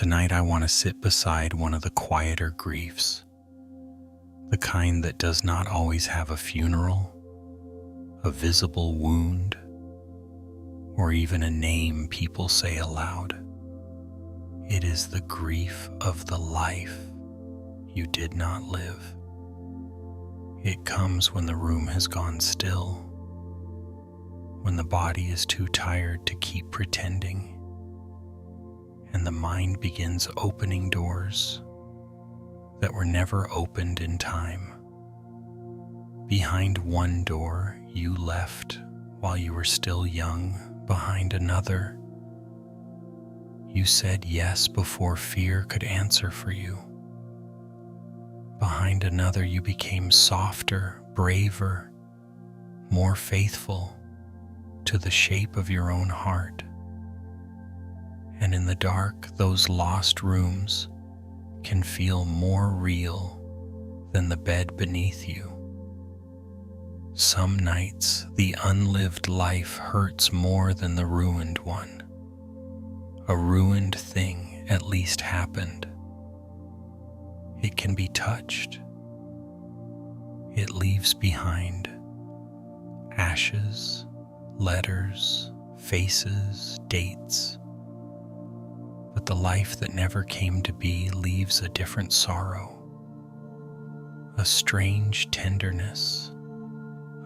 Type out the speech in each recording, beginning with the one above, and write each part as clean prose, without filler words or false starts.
Tonight I want to sit beside one of the quieter griefs, the kind that does not always have a funeral, a visible wound, or even a name people say aloud. It is the grief of the life you did not live. It comes when the room has gone still, when the body is too tired to keep pretending, and the mind begins opening doors that were never opened in time. Behind one door you left while you were still young, behind another you said yes before fear could answer for you. Behind another you became softer, braver, more faithful to the shape of your own heart. And in the dark, those lost rooms can feel more real than the bed beneath you. Some nights, the unlived life hurts more than the ruined one. A ruined thing at least happened. It can be touched. It leaves behind ashes, letters, faces, dates. But the life that never came to be leaves a different sorrow, a strange tenderness,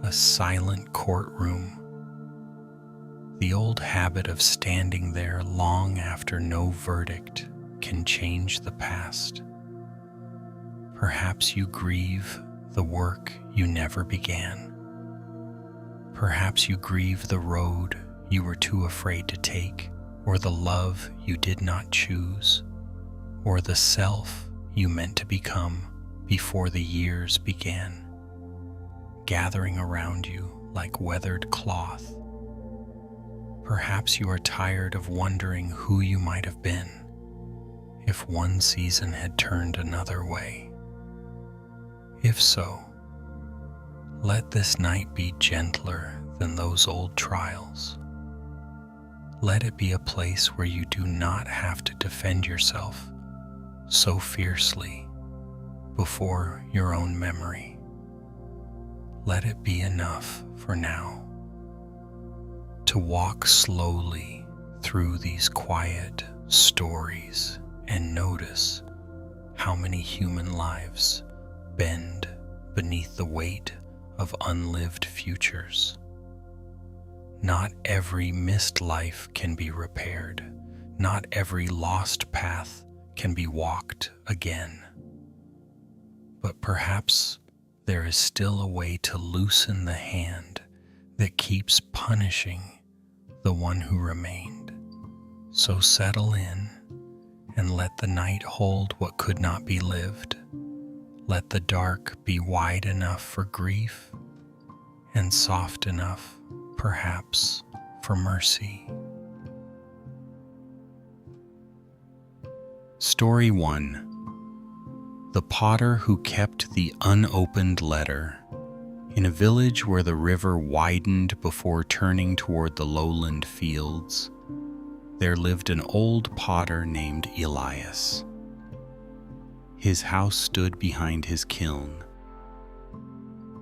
a silent courtroom, the old habit of standing there long after no verdict can change the past. Perhaps you grieve the work you never began. Perhaps you grieve the road you were too afraid to take, or the love you did not choose, or the self you meant to become before the years began, gathering around you like weathered cloth. Perhaps you are tired of wondering who you might have been if one season had turned another way. If so, let this night be gentler than those old trials. Let it be a place where you do not have to defend yourself so fiercely before your own memory. Let it be enough for now to walk slowly through these quiet stories and notice how many human lives bend beneath the weight of unlived futures. Not every missed life can be repaired. Not every lost path can be walked again. But perhaps there is still a way to loosen the hand that keeps punishing the one who remained. So settle in and let the night hold what could not be lived. Let the dark be wide enough for grief and soft enough, perhaps, for mercy. Story 1. The Potter Who Kept the Unopened Letter. In a village where the river widened before turning toward the lowland fields, there lived an old potter named Elias. His house stood behind his kiln,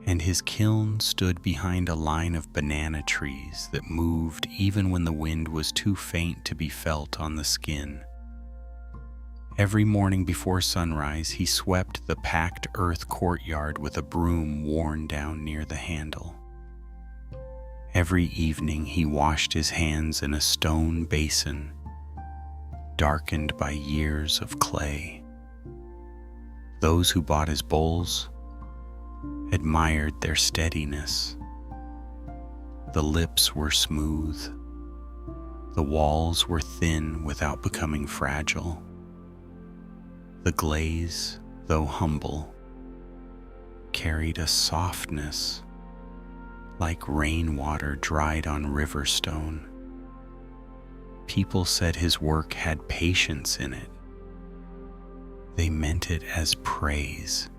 and his kiln stood behind a line of banana trees that moved even when the wind was too faint to be felt on the skin. Every morning before sunrise, he swept the packed earth courtyard with a broom worn down near the handle. Every evening, he washed his hands in a stone basin, darkened by years of clay. Those who bought his bowls admired their steadiness. The lips were smooth. The walls were thin without becoming fragile. The glaze, though humble, carried a softness like rainwater dried on river stone. People said his work had patience in it. They meant it as praise.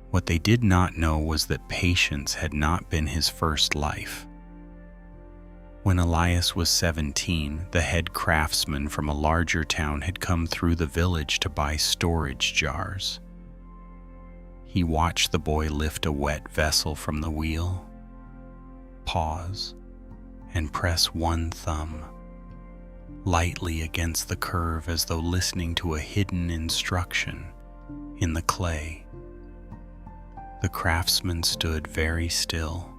What they did not know was that patience had not been his first life. When Elias was 17, the head craftsman from a larger town had come through the village to buy storage jars. He watched the boy lift a wet vessel from the wheel, pause, and press one thumb lightly against the curve as though listening to a hidden instruction in the clay. The craftsman stood very still.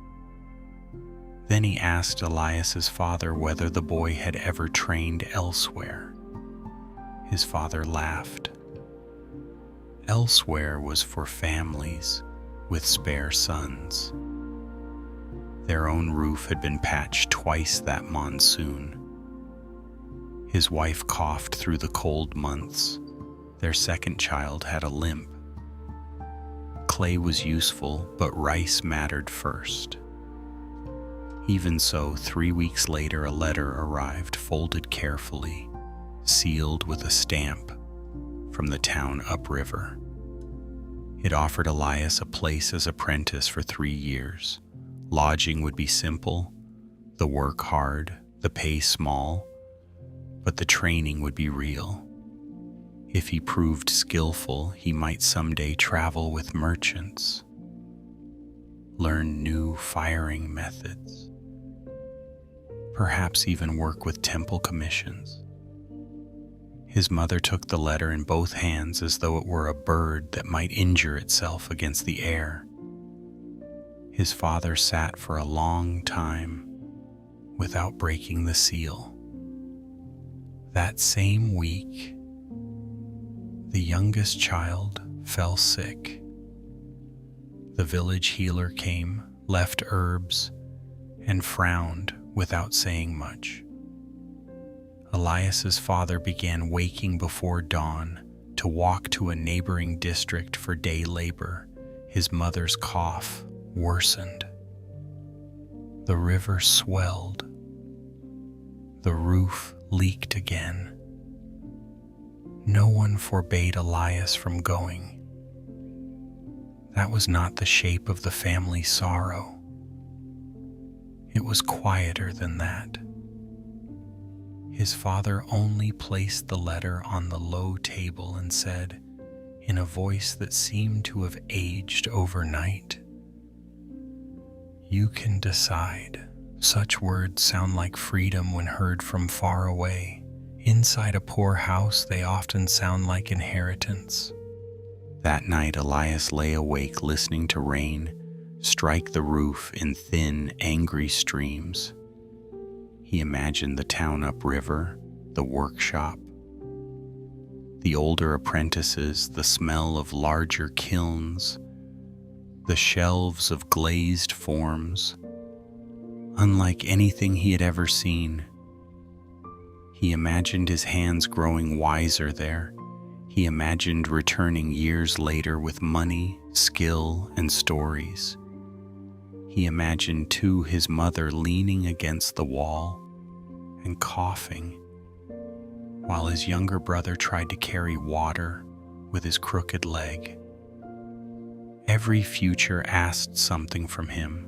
Then he asked Elias's father whether the boy had ever trained elsewhere. His father laughed. Elsewhere was for families with spare sons. Their own roof had been patched twice that monsoon. His wife coughed through the cold months. Their second child had a limp. Clay was useful, but rice mattered first. Even so, 3 weeks later, a letter arrived, folded carefully, sealed with a stamp from the town upriver. It offered Elias a place as apprentice for 3 years. Lodging would be simple, the work hard, the pay small, but the training would be real. If he proved skillful, he might someday travel with merchants, learn new firing methods, perhaps even work with temple commissions. His mother took the letter in both hands as though it were a bird that might injure itself against the air. His father sat for a long time without breaking the seal. That same week, the youngest child fell sick. The village healer came, left herbs, and frowned without saying much. Elias's father began waking before dawn to walk to a neighboring district for day labor. His mother's cough worsened. The river swelled. The roof leaked again. No one forbade Elias from going. That was not the shape of the family sorrow. It was quieter than that. His father only placed the letter on the low table and said, in a voice that seemed to have aged overnight, "You can decide." Such words sound like freedom when heard from far away. Inside a poor house, they often sound like inheritance. That night, Elias lay awake listening to rain strike the roof in thin, angry streams. He imagined the town upriver, the workshop, the older apprentices, the smell of larger kilns, the shelves of glazed forms, unlike anything he had ever seen. He imagined his hands growing wiser there. He imagined returning years later with money, skill, and stories. He imagined, too, his mother leaning against the wall and coughing, while his younger brother tried to carry water with his crooked leg. Every future asked something from him.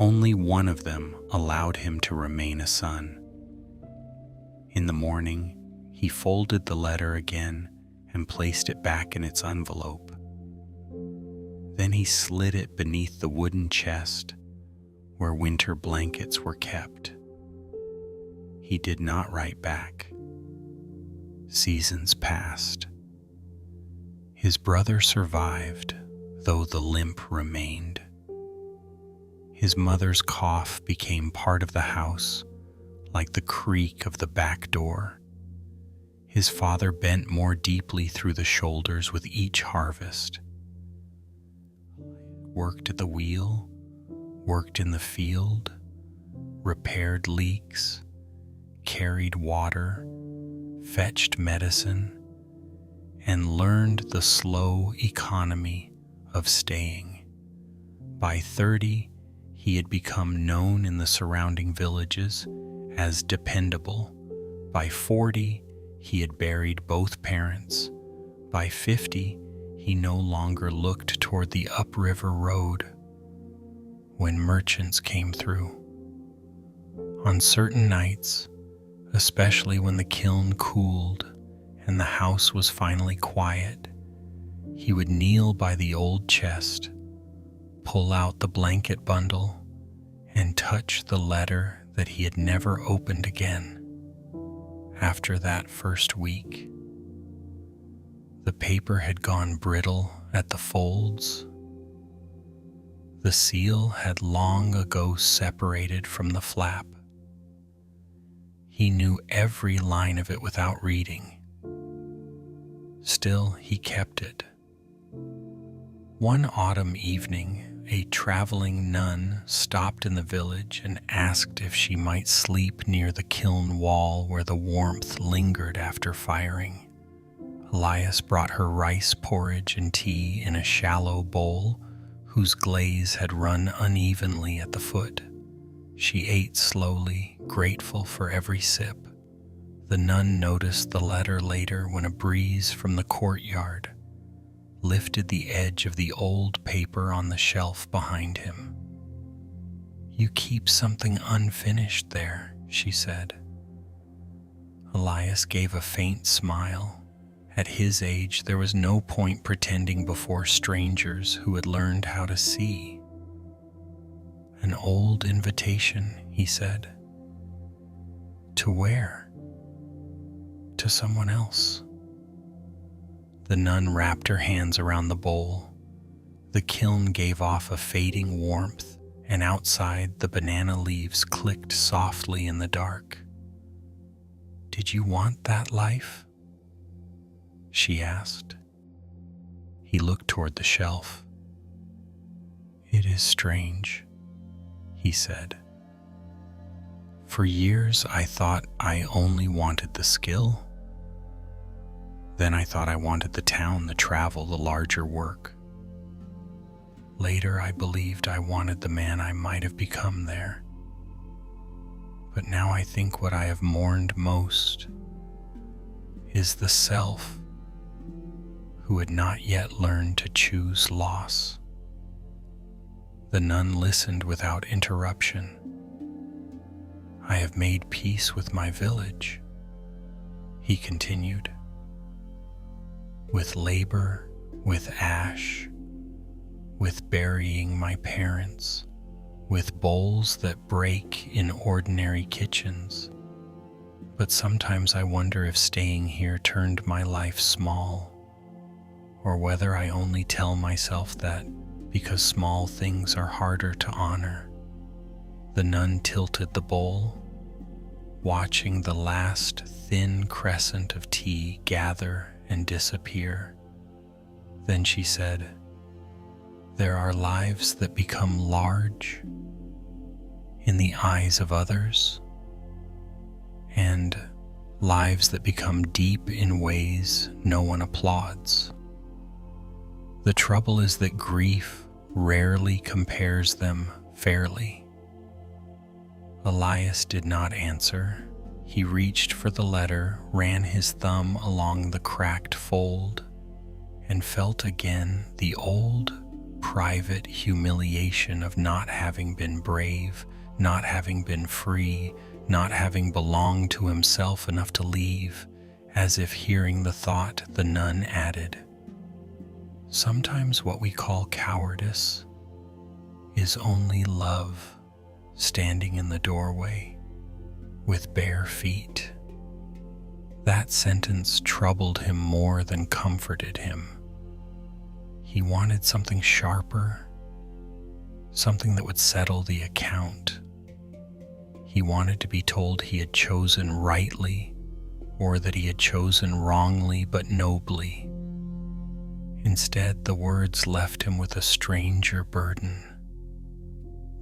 Only one of them allowed him to remain a son. In the morning, he folded the letter again and placed it back in its envelope. Then he slid it beneath the wooden chest where winter blankets were kept. He did not write back. Seasons passed. His brother survived, though the limp remained. His mother's cough became part of the house, like the creak of the back door. His father bent more deeply through the shoulders with each harvest. Worked at the wheel, worked in the field, repaired leaks, carried water, fetched medicine, and learned the slow economy of staying. By 30, he had become known in the surrounding villages as dependable. By 40, he had buried both parents. By 50, he no longer looked toward the upriver road when merchants came through. On certain nights, especially when the kiln cooled and the house was finally quiet, he would kneel by the old chest, pull out the blanket bundle, and touch the letter that he had never opened again. After that first week, the paper had gone brittle at the folds. The seal had long ago separated from the flap. He knew every line of it without reading. Still, he kept it. One autumn evening, a traveling nun stopped in the village and asked if she might sleep near the kiln wall where the warmth lingered after firing. Elias brought her rice porridge and tea in a shallow bowl whose glaze had run unevenly at the foot. She ate slowly, grateful for every sip. The nun noticed the letter later when a breeze from the courtyard lifted the edge of the old paper on the shelf behind him. "You keep something unfinished there," she said. Elias gave a faint smile. At his age, there was no point pretending before strangers who had learned how to see. "An old invitation," he said. "To where?" "To someone else." The nun wrapped her hands around the bowl. The kiln gave off a fading warmth, and outside the banana leaves clicked softly in the dark. "Did you want that life?" she asked. He looked toward the shelf. "It is strange," he said. "For years I thought I only wanted the skill. Then I thought I wanted the town, the travel, the larger work. Later I believed I wanted the man I might have become there. But now I think what I have mourned most is the self who had not yet learned to choose loss." The nun listened without interruption. "I have made peace with my village," he continued. "With labor, with ash, with burying my parents, with bowls that break in ordinary kitchens. But sometimes I wonder if staying here turned my life small, or whether I only tell myself that because small things are harder to honor." The nun tilted the bowl, watching the last thin crescent of tea gather and disappear. Then she said, "There are lives that become large in the eyes of others, and lives that become deep in ways no one applauds. The trouble is that grief rarely compares them fairly." Elias did not answer. He reached for the letter, ran his thumb along the cracked fold, and felt again the old, private humiliation of not having been brave, not having been free, not having belonged to himself enough to leave, as if hearing the thought, the nun added, "Sometimes what we call cowardice is only love standing in the doorway with bare feet." That sentence troubled him more than comforted him. He wanted something sharper, something that would settle the account. He wanted to be told he had chosen rightly, or that he had chosen wrongly but nobly. Instead, the words left him with a stranger burden,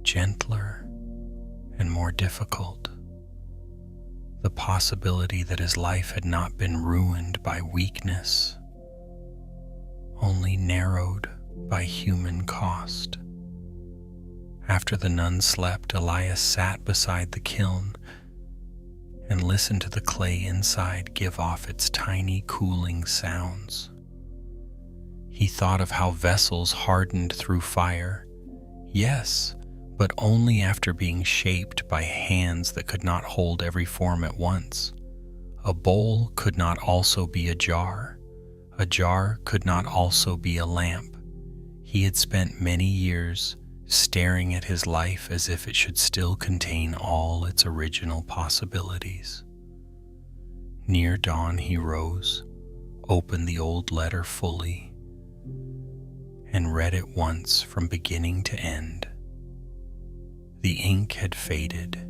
gentler and more difficult. The possibility that his life had not been ruined by weakness, only narrowed by human cost. After the nun slept, Elias sat beside the kiln and listened to the clay inside give off its tiny cooling sounds. He thought of how vessels hardened through fire. Yes, but only after being shaped by hands that could not hold every form at once. A bowl could not also be a jar. A jar could not also be a lamp. He had spent many years staring at his life as if it should still contain all its original possibilities. Near dawn he rose, opened the old letter fully, and read it once from beginning to end. The ink had faded,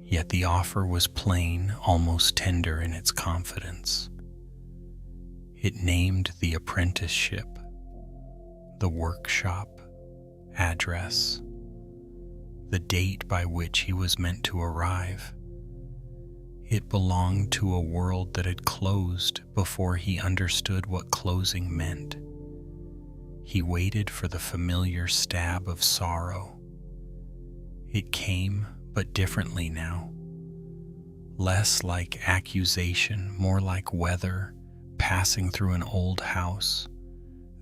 yet the offer was plain, almost tender in its confidence. It named the apprenticeship, the workshop, address, the date by which he was meant to arrive. It belonged to a world that had closed before he understood what closing meant. He waited for the familiar stab of sorrow. It came, but differently now. Less like accusation, more like weather passing through an old house.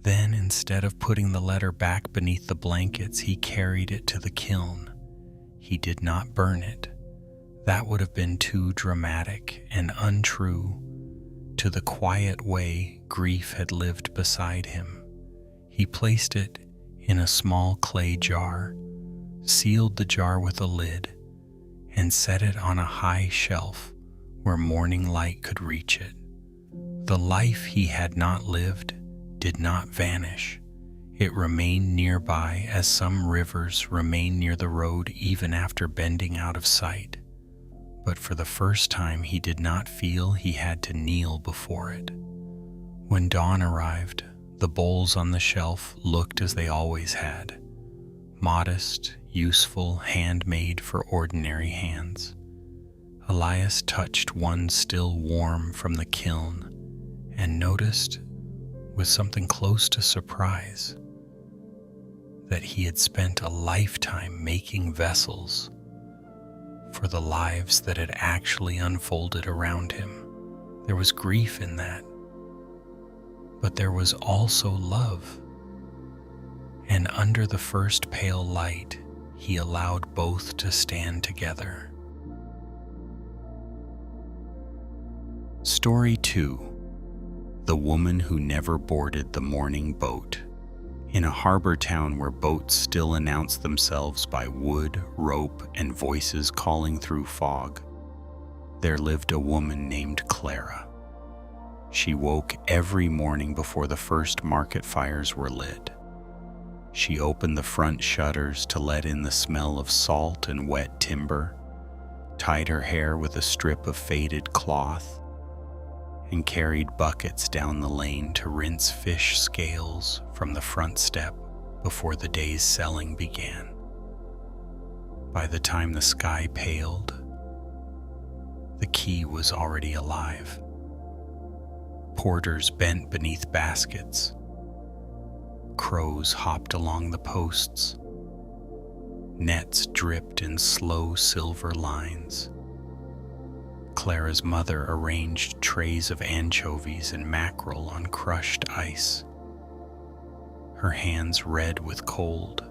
Then, instead of putting the letter back beneath the blankets, he carried it to the kiln. He did not burn it. That would have been too dramatic and untrue to the quiet way grief had lived beside him. He placed it in a small clay jar, sealed the jar with a lid, and set it on a high shelf where morning light could reach it. The life he had not lived did not vanish. It remained nearby as some rivers remain near the road even after bending out of sight. But for the first time he did not feel he had to kneel before it. When dawn arrived, the bowls on the shelf looked as they always had. Modest, useful, handmade for ordinary hands. Elias touched one still warm from the kiln and noticed, with something close to surprise, that he had spent a lifetime making vessels for the lives that had actually unfolded around him. There was grief in that, but there was also love. And under the first pale light, he allowed both to stand together. Story 2. The Woman Who Never Boarded the Morning Boat. In a harbor town where boats still announce themselves by wood, rope, and voices calling through fog, there lived a woman named Clara. She woke every morning before the first market fires were lit. She opened the front shutters to let in the smell of salt and wet timber, tied her hair with a strip of faded cloth, and carried buckets down the lane to rinse fish scales from the front step before the day's selling began. By the time the sky paled, the quay was already alive. Porters bent beneath baskets. Crows hopped along the posts. Nets dripped in slow silver lines. Clara's mother arranged trays of anchovies and mackerel on crushed ice, her hands red with cold.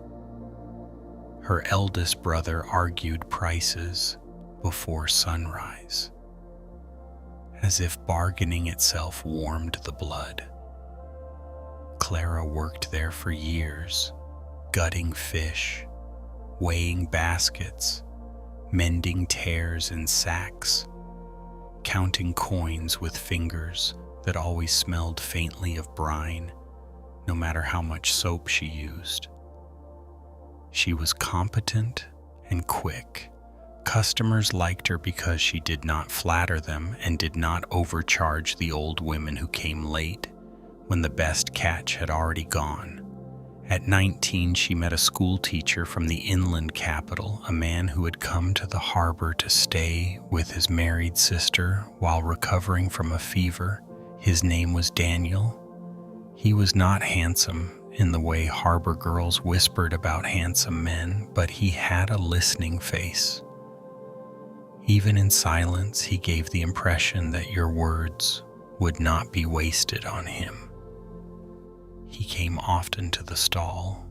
Her eldest brother argued prices before sunrise, as if bargaining itself warmed the blood. Clara worked there for years, gutting fish, weighing baskets, mending tears in sacks, counting coins with fingers that always smelled faintly of brine, no matter how much soap she used. She was competent and quick. Customers liked her because she did not flatter them and did not overcharge the old women who came late when the best catch had already gone. At 19, she met a school teacher from the inland capital, a man who had come to the harbor to stay with his married sister while recovering from a fever. His name was Daniel. He was not handsome in the way harbor girls whispered about handsome men, but he had a listening face. Even in silence, he gave the impression that your words would not be wasted on him. He came often to the stall,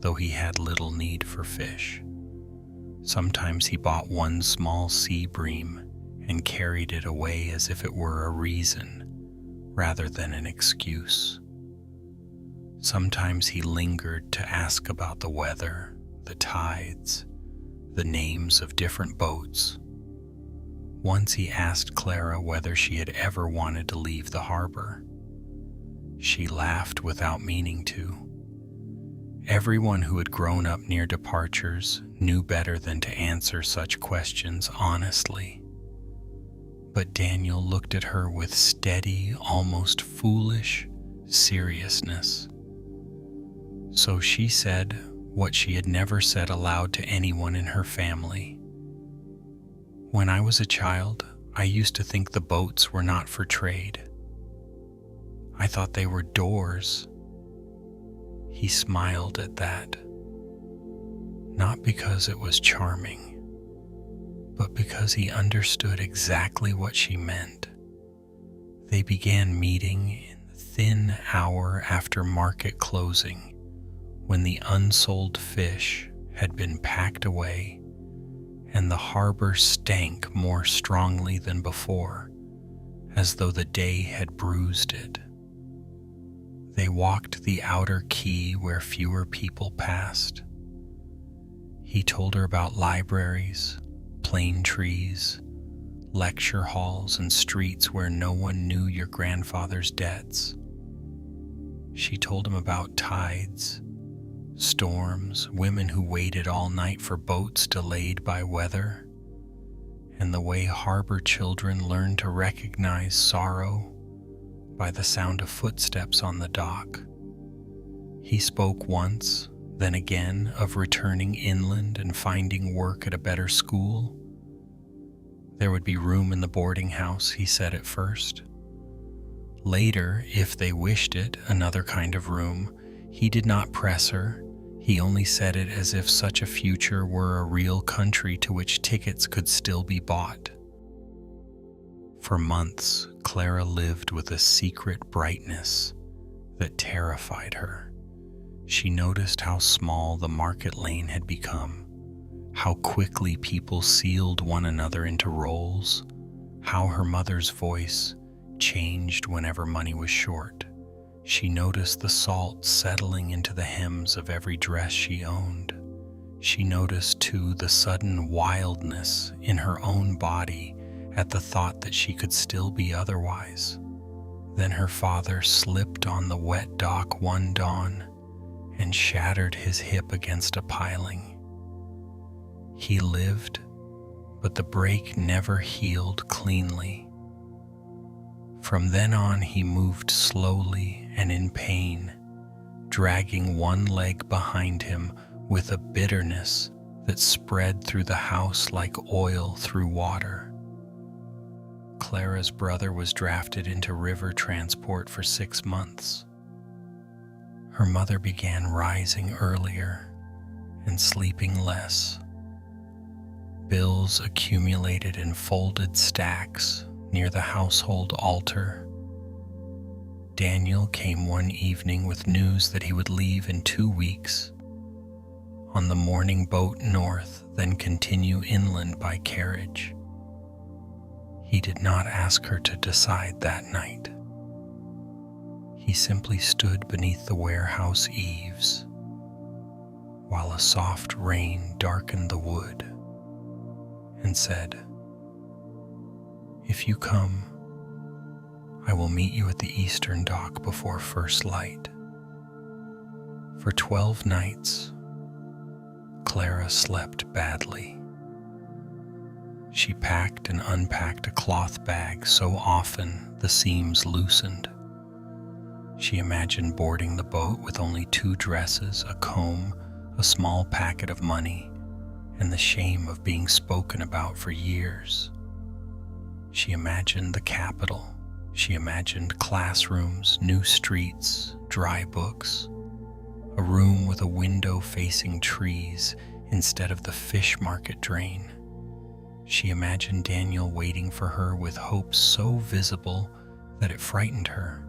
though he had little need for fish. Sometimes he bought one small sea bream and carried it away as if it were a reason rather than an excuse. Sometimes he lingered to ask about the weather, the tides, the names of different boats. Once he asked Clara whether she had ever wanted to leave the harbor. She laughed without meaning to. Everyone who had grown up near departures knew better than to answer such questions honestly. But Daniel looked at her with steady, almost foolish seriousness. So she said what she had never said aloud to anyone in her family. When I was a child, I used to think the boats were not for trade. I thought they were doors. He smiled at that, not because it was charming, but because he understood exactly what she meant. They began meeting in the thin hour after market closing, when the unsold fish had been packed away and the harbor stank more strongly than before, as though the day had bruised it. They walked the outer quay where fewer people passed. He told her about libraries, plane trees, lecture halls, and streets where no one knew your grandfather's debts. She told him about tides, storms, women who waited all night for boats delayed by weather, and the way harbor children learn to recognize sorrow by the sound of footsteps on the dock. He spoke once, then again, of returning inland and finding work at a better school. There would be room in the boarding house, he said at first. Later, if they wished it, another kind of room. He did not press her. He only said it as if such a future were a real country to which tickets could still be bought. For months, Clara lived with a secret brightness that terrified her. She noticed how small the market lane had become, how quickly people sealed one another into roles, how her mother's voice changed whenever money was short. She noticed the salt settling into the hems of every dress she owned. She noticed, too, the sudden wildness in her own body at the thought that she could still be otherwise. Then her father slipped on the wet dock one dawn and shattered his hip against a piling. He lived, but the break never healed cleanly. From then on, he moved slowly and in pain, dragging one leg behind him with a bitterness that spread through the house like oil through water. Clara's brother was drafted into river transport for 6 months. Her mother began rising earlier and sleeping less. Bills accumulated in folded stacks near the household altar. Daniel came one evening with news that he would leave in 2 weeks on the morning boat north, then continue inland by carriage. He did not ask her to decide that night. He simply stood beneath the warehouse eaves while a soft rain darkened the wood and said, "If you come, I will meet you at the eastern dock before first light." For 12 nights, Clara slept badly. She packed and unpacked a cloth bag so often the seams loosened. She imagined boarding the boat with only 2 dresses, a comb, a small packet of money, and the shame of being spoken about for years. She imagined the capital. She imagined classrooms, new streets, dry books, a room with a window facing trees instead of the fish market drain. She imagined Daniel waiting for her with hope so visible that it frightened her.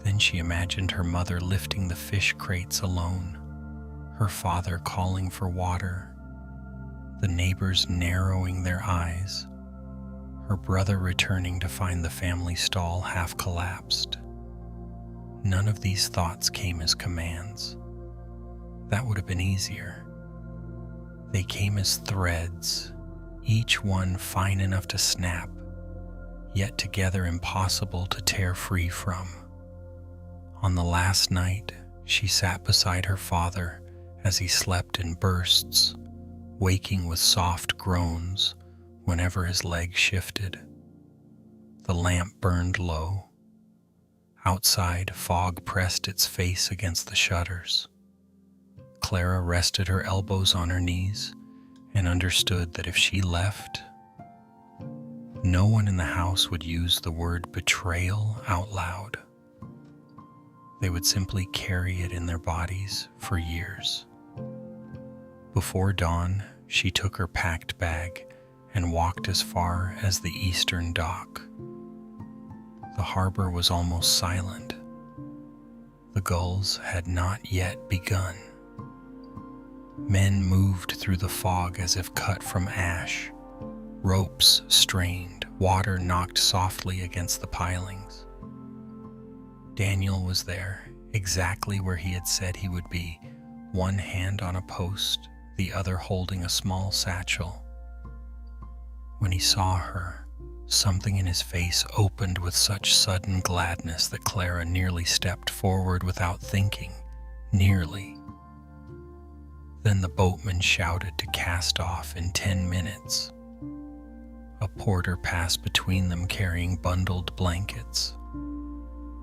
Then she imagined her mother lifting the fish crates alone, her father calling for water, the neighbors narrowing their eyes, her brother returning to find the family stall half collapsed. None of these thoughts came as commands. That would have been easier. They came as threads, each one fine enough to snap, yet together impossible to tear free from. On the last night, she sat beside her father as he slept in bursts, waking with soft groans whenever his legs shifted. The lamp burned low. Outside, fog pressed its face against the shutters. Clara rested her elbows on her knees and understood that if she left, no one in the house would use the word betrayal out loud. They would simply carry it in their bodies for years. Before dawn, she took her packed bag and walked as far as the eastern dock. The harbor was almost silent. The gulls had not yet begun. Men moved through the fog as if cut from ash. Ropes strained, water knocked softly against the pilings. Daniel was there, exactly where he had said he would be, one hand on a post, the other holding a small satchel. When he saw her, something in his face opened with such sudden gladness that Clara nearly stepped forward without thinking. Nearly. Then the boatman shouted to cast off in 10 minutes. A porter passed between them carrying bundled blankets.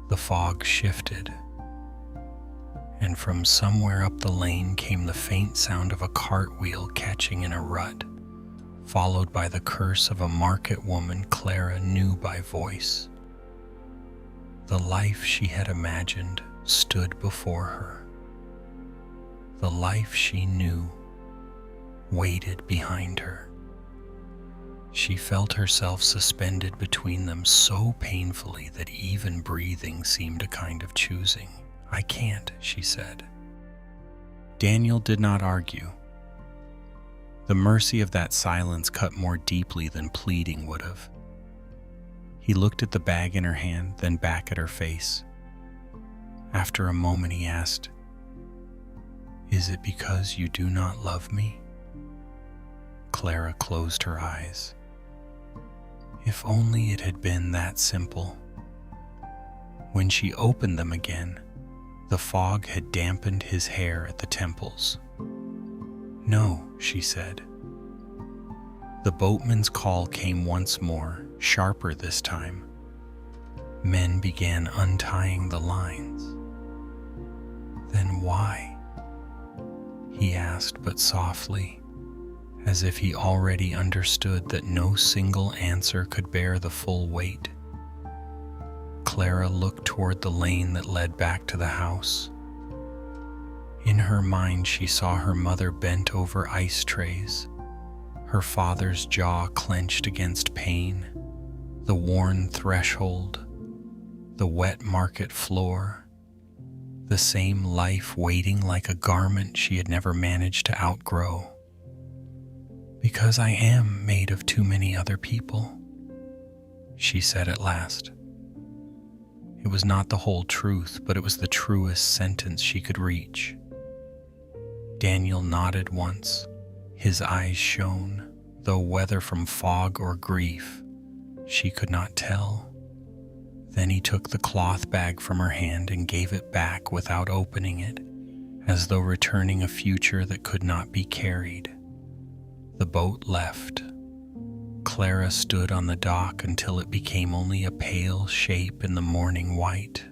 The fog shifted, and from somewhere up the lane came the faint sound of a cartwheel catching in a rut, followed by the curse of a market woman Clara knew by voice. The life she had imagined stood before her. The life she knew waited behind her. She felt herself suspended between them so painfully that even breathing seemed a kind of choosing. "I can't," she said. Daniel did not argue. The mercy of that silence cut more deeply than pleading would have. He looked at the bag in her hand, then back at her face. After a moment he asked, "Is it because you do not love me?" Clara closed her eyes. If only it had been that simple. When she opened them again, the fog had dampened his hair at the temples. "No," she said. The boatman's call came once more, sharper this time. Men began untying the lines. "Then why?" he asked, but softly, as if he already understood that no single answer could bear the full weight. Clara looked toward the lane that led back to the house. In her mind, she saw her mother bent over ice trays, her father's jaw clenched against pain, the worn threshold, the wet market floor, the same life waiting like a garment she had never managed to outgrow. "Because I am made of too many other people," she said at last. It was not the whole truth, but it was the truest sentence she could reach. Daniel nodded once. His eyes shone, though whether from fog or grief, she could not tell. Then he took the cloth bag from her hand and gave it back without opening it, as though returning a future that could not be carried. The boat left. Clara stood on the dock until it became only a pale shape in the morning white.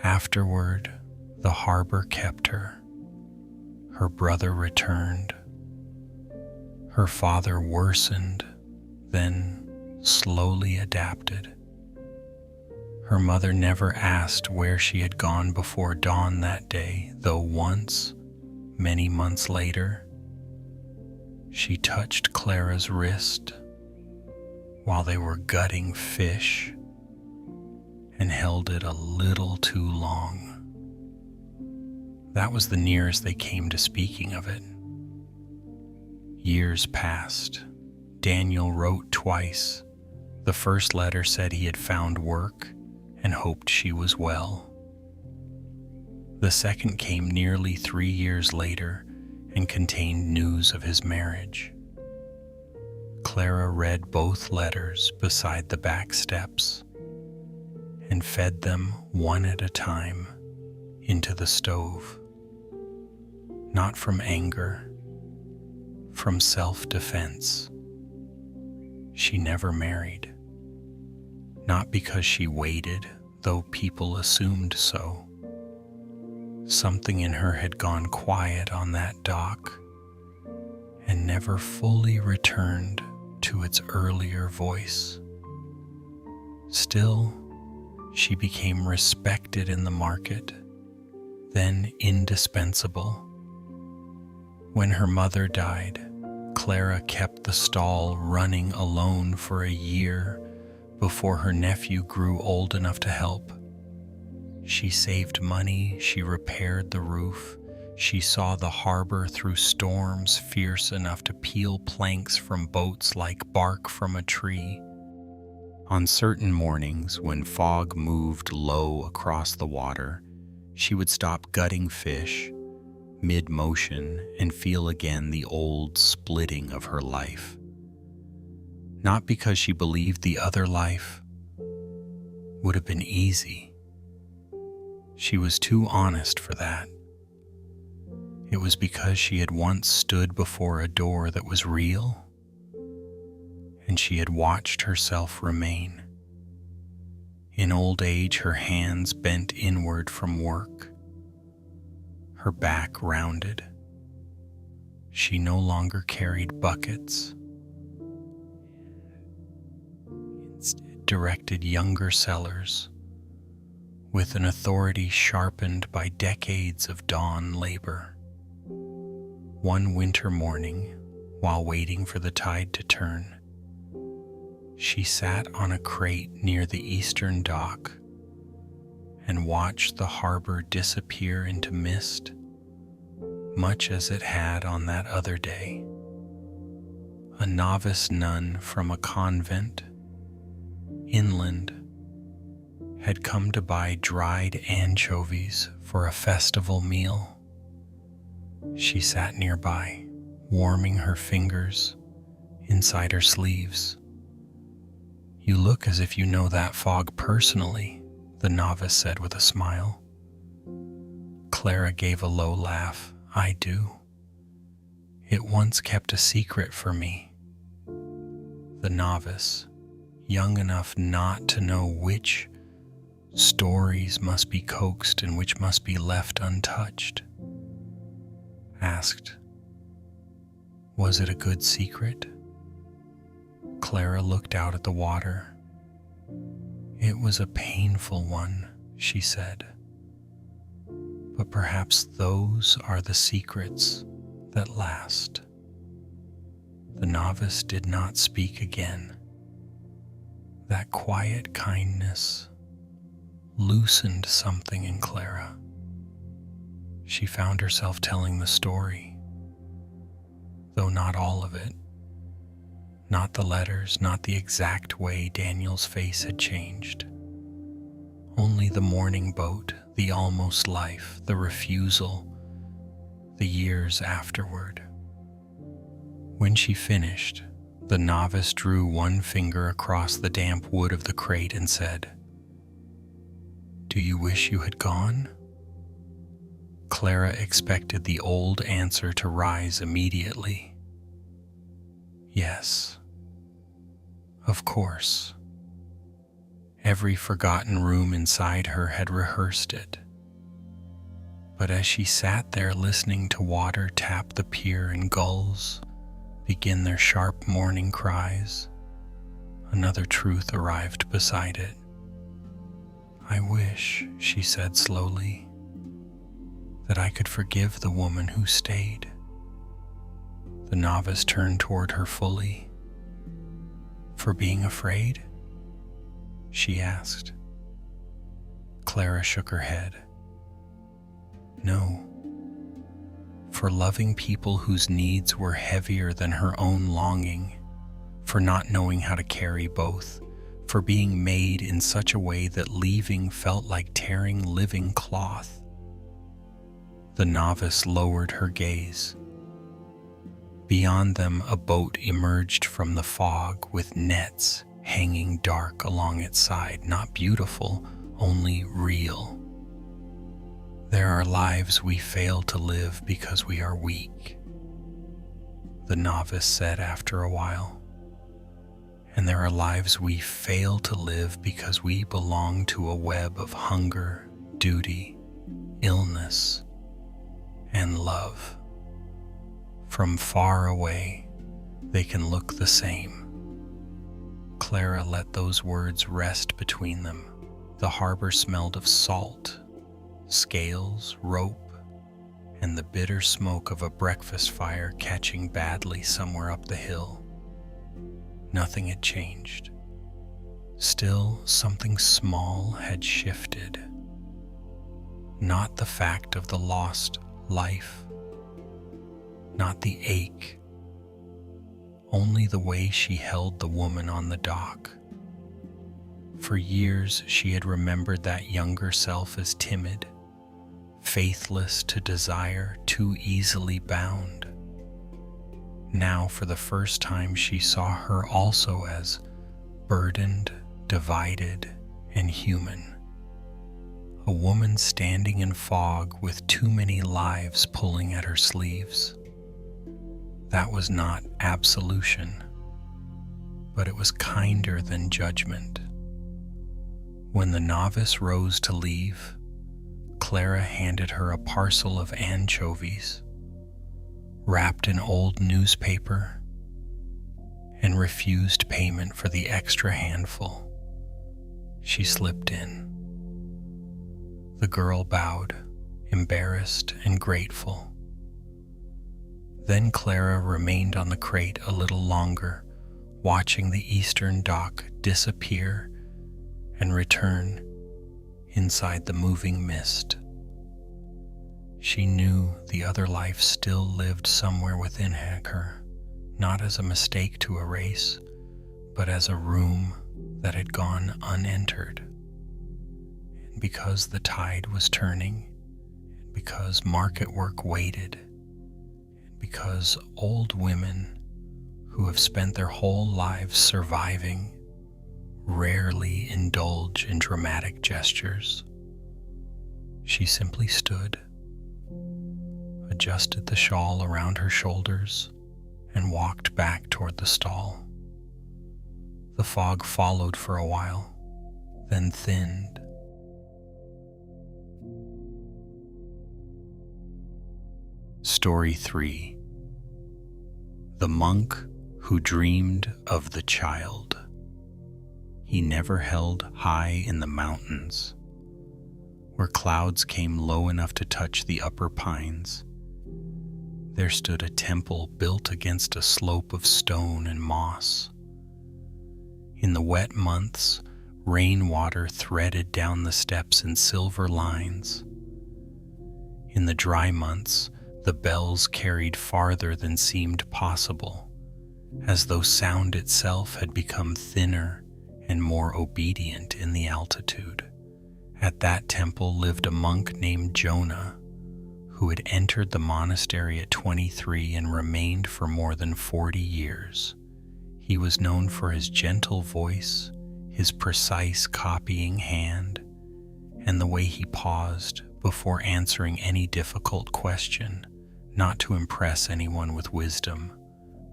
Afterward, the harbor kept her. Her brother returned. Her father worsened, then slowly adapted. Her mother never asked where she had gone before dawn that day, though once, many months later, she touched Clara's wrist while they were gutting fish and held it a little too long. That was the nearest they came to speaking of it. Years passed. Daniel wrote twice. The first letter said he had found work and hoped she was well. The second came nearly 3 years later and contained news of his marriage. Clara read both letters beside the back steps and fed them one at a time into the stove. Not from anger, from self-defense. She never married. Not because she waited, though people assumed so. Something in her had gone quiet on that dock and never fully returned to its earlier voice. Still, she became respected in the market, then indispensable. When her mother died, Clara kept the stall running alone for a year before her nephew grew old enough to help. She saved money, she repaired the roof, she saw the harbor through storms fierce enough to peel planks from boats like bark from a tree. On certain mornings, when fog moved low across the water, she would stop gutting fish mid-motion and feel again the old splitting of her life. Not because she believed the other life would have been easy. She was too honest for that. It was because she had once stood before a door that was real, and she had watched herself remain. In old age, her hands bent inward from work, her back rounded. She no longer carried buckets. Instead, directed younger sellers with an authority sharpened by decades of dawn labor. One winter morning, while waiting for the tide to turn, she sat on a crate near the eastern dock and watched the harbor disappear into mist, much as it had on that other day. A novice nun from a convent, inland, had come to buy dried anchovies for a festival meal. She sat nearby, warming her fingers inside her sleeves. "You look as if you know that fog personally," the novice said with a smile. Clara gave a low laugh. "I do. It once kept a secret for me." The novice, young enough not to know which stories must be coaxed and which must be left untouched, asked, "Was it a good secret?" Clara looked out at the water. "It was a painful one," she said. "But perhaps those are the secrets that last." The novice did not speak again. That quiet kindness loosened something in Clara. She found herself telling the story, though not all of it. Not the letters, not the exact way Daniel's face had changed. Only the morning boat, the almost life, the refusal, the years afterward. When she finished, the novice drew one finger across the damp wood of the crate and said, "Do you wish you had gone?" Clara expected the old answer to rise immediately. Yes, of course. Every forgotten room inside her had rehearsed it. But as she sat there listening to water tap the pier and gulls begin their sharp morning cries, another truth arrived beside it. "I wish," she said slowly, "that I could forgive the woman who stayed." The novice turned toward her fully. "For being afraid?" she asked. Clara shook her head. "No, for loving people whose needs were heavier than her own longing, for not knowing how to carry both, for being made in such a way that leaving felt like tearing living cloth. The novice lowered her gaze. Beyond them, a boat emerged from the fog with nets hanging dark along its side, not beautiful, only real. There are lives we fail to live because we are weak, the novice said after a while. And there are lives we fail to live because we belong to a web of hunger, duty, illness, and love. From far away, they can look the same. Clara let those words rest between them. The harbor smelled of salt, scales, rope, and the bitter smoke of a breakfast fire catching badly somewhere up the hill. Nothing had changed. Still, something small had shifted. Not the fact of the lost life, not the ache, only the way she held the woman on the dock. For years, she had remembered that younger self as timid, faithless to desire, too easily bound. Now, for the first time, she saw her also as burdened, divided, and human. A woman standing in fog with too many lives pulling at her sleeves. That was not absolution, but it was kinder than judgment. When the novice rose to leave, Clara handed her a parcel of anchovies, wrapped in old newspaper, and refused payment for the extra handful. She slipped in. The girl bowed, embarrassed and grateful. Then Clara remained on the crate a little longer, watching the eastern dock disappear and return inside the moving mist. She knew the other life still lived somewhere within her, not as a mistake to erase, but as a room that had gone unentered. And because the tide was turning, and because market work waited, and because old women who have spent their whole lives surviving rarely indulge in dramatic gestures, she simply stood, adjusted the shawl around her shoulders, and walked back toward the stall. The fog followed for a while, then thinned. Story 3. The Monk Who Dreamed of the Child. He never held high in the mountains, where clouds came low enough to touch the upper pines. There stood a temple built against a slope of stone and moss. In the wet months, rainwater threaded down the steps in silver lines. In the dry months, the bells carried farther than seemed possible, as though sound itself had become thinner and more obedient in the altitude. At that temple lived a monk named Jonah, who had entered the monastery at 23 and remained for more than 40 years. He was known for his gentle voice, his precise copying hand, and the way he paused before answering any difficult question, not to impress anyone with wisdom,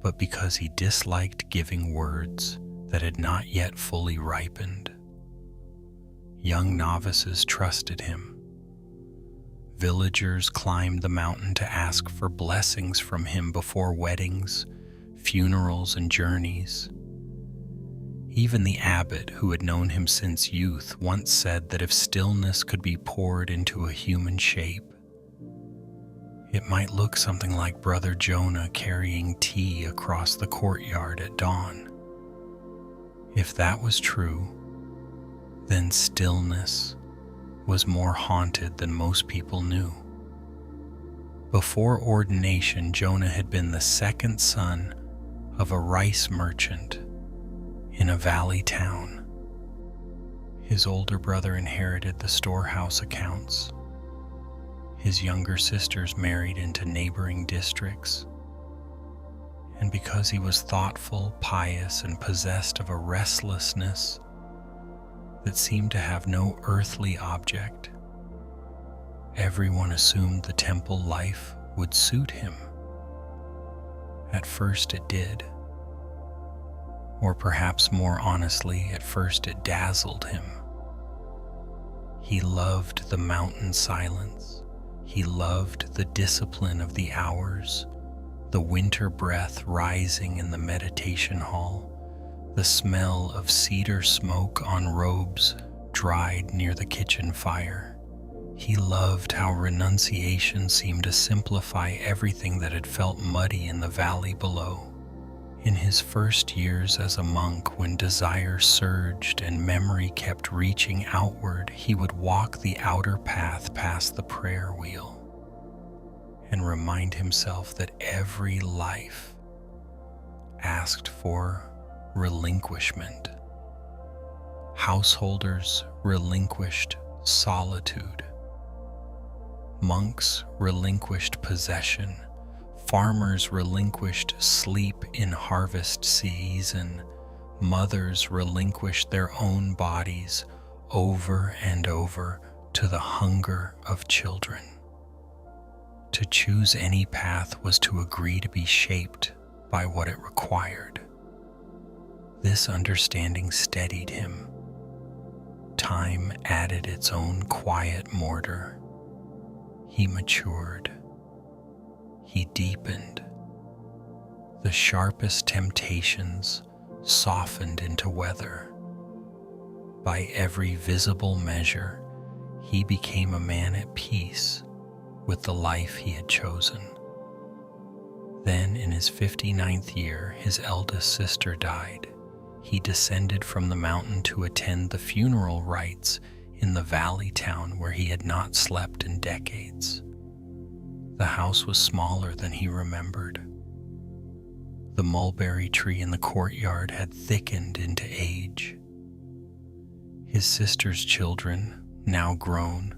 but because he disliked giving words that had not yet fully ripened. Young novices trusted him. Villagers climbed the mountain to ask for blessings from him before weddings, funerals, and journeys. Even the abbot, who had known him since youth, once said that if stillness could be poured into a human shape, it might look something like Brother Jonah carrying tea across the courtyard at dawn. If that was true, then stillness was more haunted than most people knew. Before ordination, Jonah had been the second son of a rice merchant in a valley town. His older brother inherited the storehouse accounts. His younger sisters married into neighboring districts. And because he was thoughtful, pious, and possessed of a restlessness that seemed to have no earthly object, everyone assumed the temple life would suit him. At first it did. Or perhaps more honestly, at first it dazzled him. He loved the mountain silence. He loved the discipline of the hours, the winter breath rising in the meditation hall, the smell of cedar smoke on robes dried near the kitchen fire. He loved how renunciation seemed to simplify everything that had felt muddy in the valley below. In his first years as a monk, when desire surged and memory kept reaching outward, he would walk the outer path past the prayer wheel and remind himself that every life asked for relinquishment. Householders relinquished solitude. Monks relinquished possession. Farmers relinquished sleep in harvest season. Mothers relinquished their own bodies over and over to the hunger of children. To choose any path was to agree to be shaped by what it required. This understanding steadied him. Time added its own quiet mortar. He matured. He deepened. The sharpest temptations softened into weather. By every visible measure, he became a man at peace with the life he had chosen. Then, in his 59th year, his eldest sister died. He descended from the mountain to attend the funeral rites in the valley town where he had not slept in decades. The house was smaller than he remembered. The mulberry tree in the courtyard had thickened into age. His sister's children, now grown,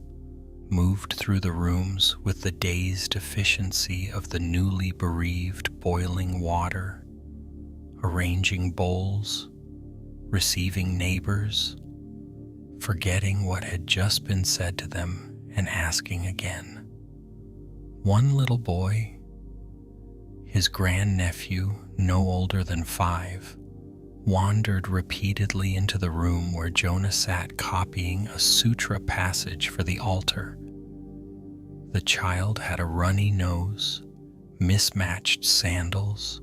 moved through the rooms with the dazed efficiency of the newly bereaved boiling water, arranging bowls, receiving neighbors, forgetting what had just been said to them and asking again. One little boy, his grandnephew, no older than 5, wandered repeatedly into the room where Jonah sat copying a sutra passage for the altar. The child had a runny nose, mismatched sandals,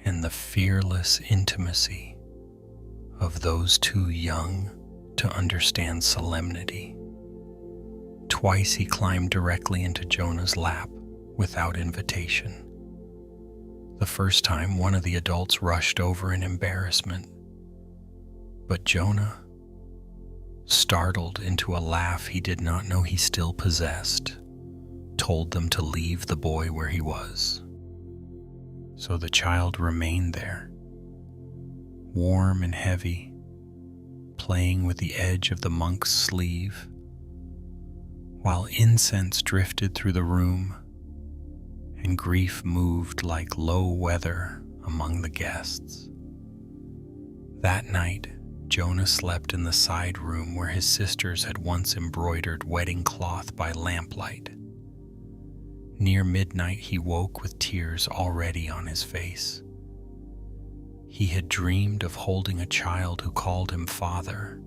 and the fearless intimacy of those too young to understand solemnity. Twice he climbed directly into Jonah's lap without invitation. The first time, one of the adults rushed over in embarrassment, but Jonah, startled into a laugh he did not know he still possessed, told them to leave the boy where he was. So the child remained there, warm and heavy, playing with the edge of the monk's sleeve, while incense drifted through the room and grief moved like low weather among the guests. That night, Jonah slept in the side room where his sisters had once embroidered wedding cloth by lamplight. Near midnight, he woke with tears already on his face. He had dreamed of holding a child who called him father.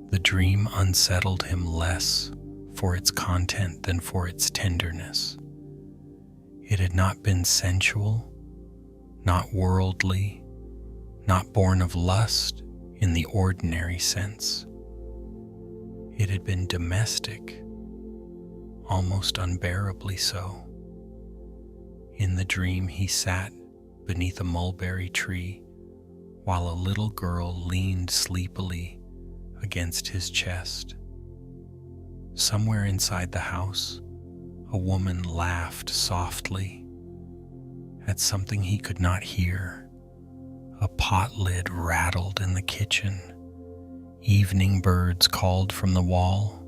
The dream unsettled him less for its content than for its tenderness. It had not been sensual, not worldly, not born of lust in the ordinary sense. It had been domestic, almost unbearably so. In the dream, he sat beneath a mulberry tree while a little girl leaned sleepily against his chest. Somewhere inside the house, A woman laughed softly at something he could not hear. A pot lid rattled in the kitchen. Evening birds called from the wall.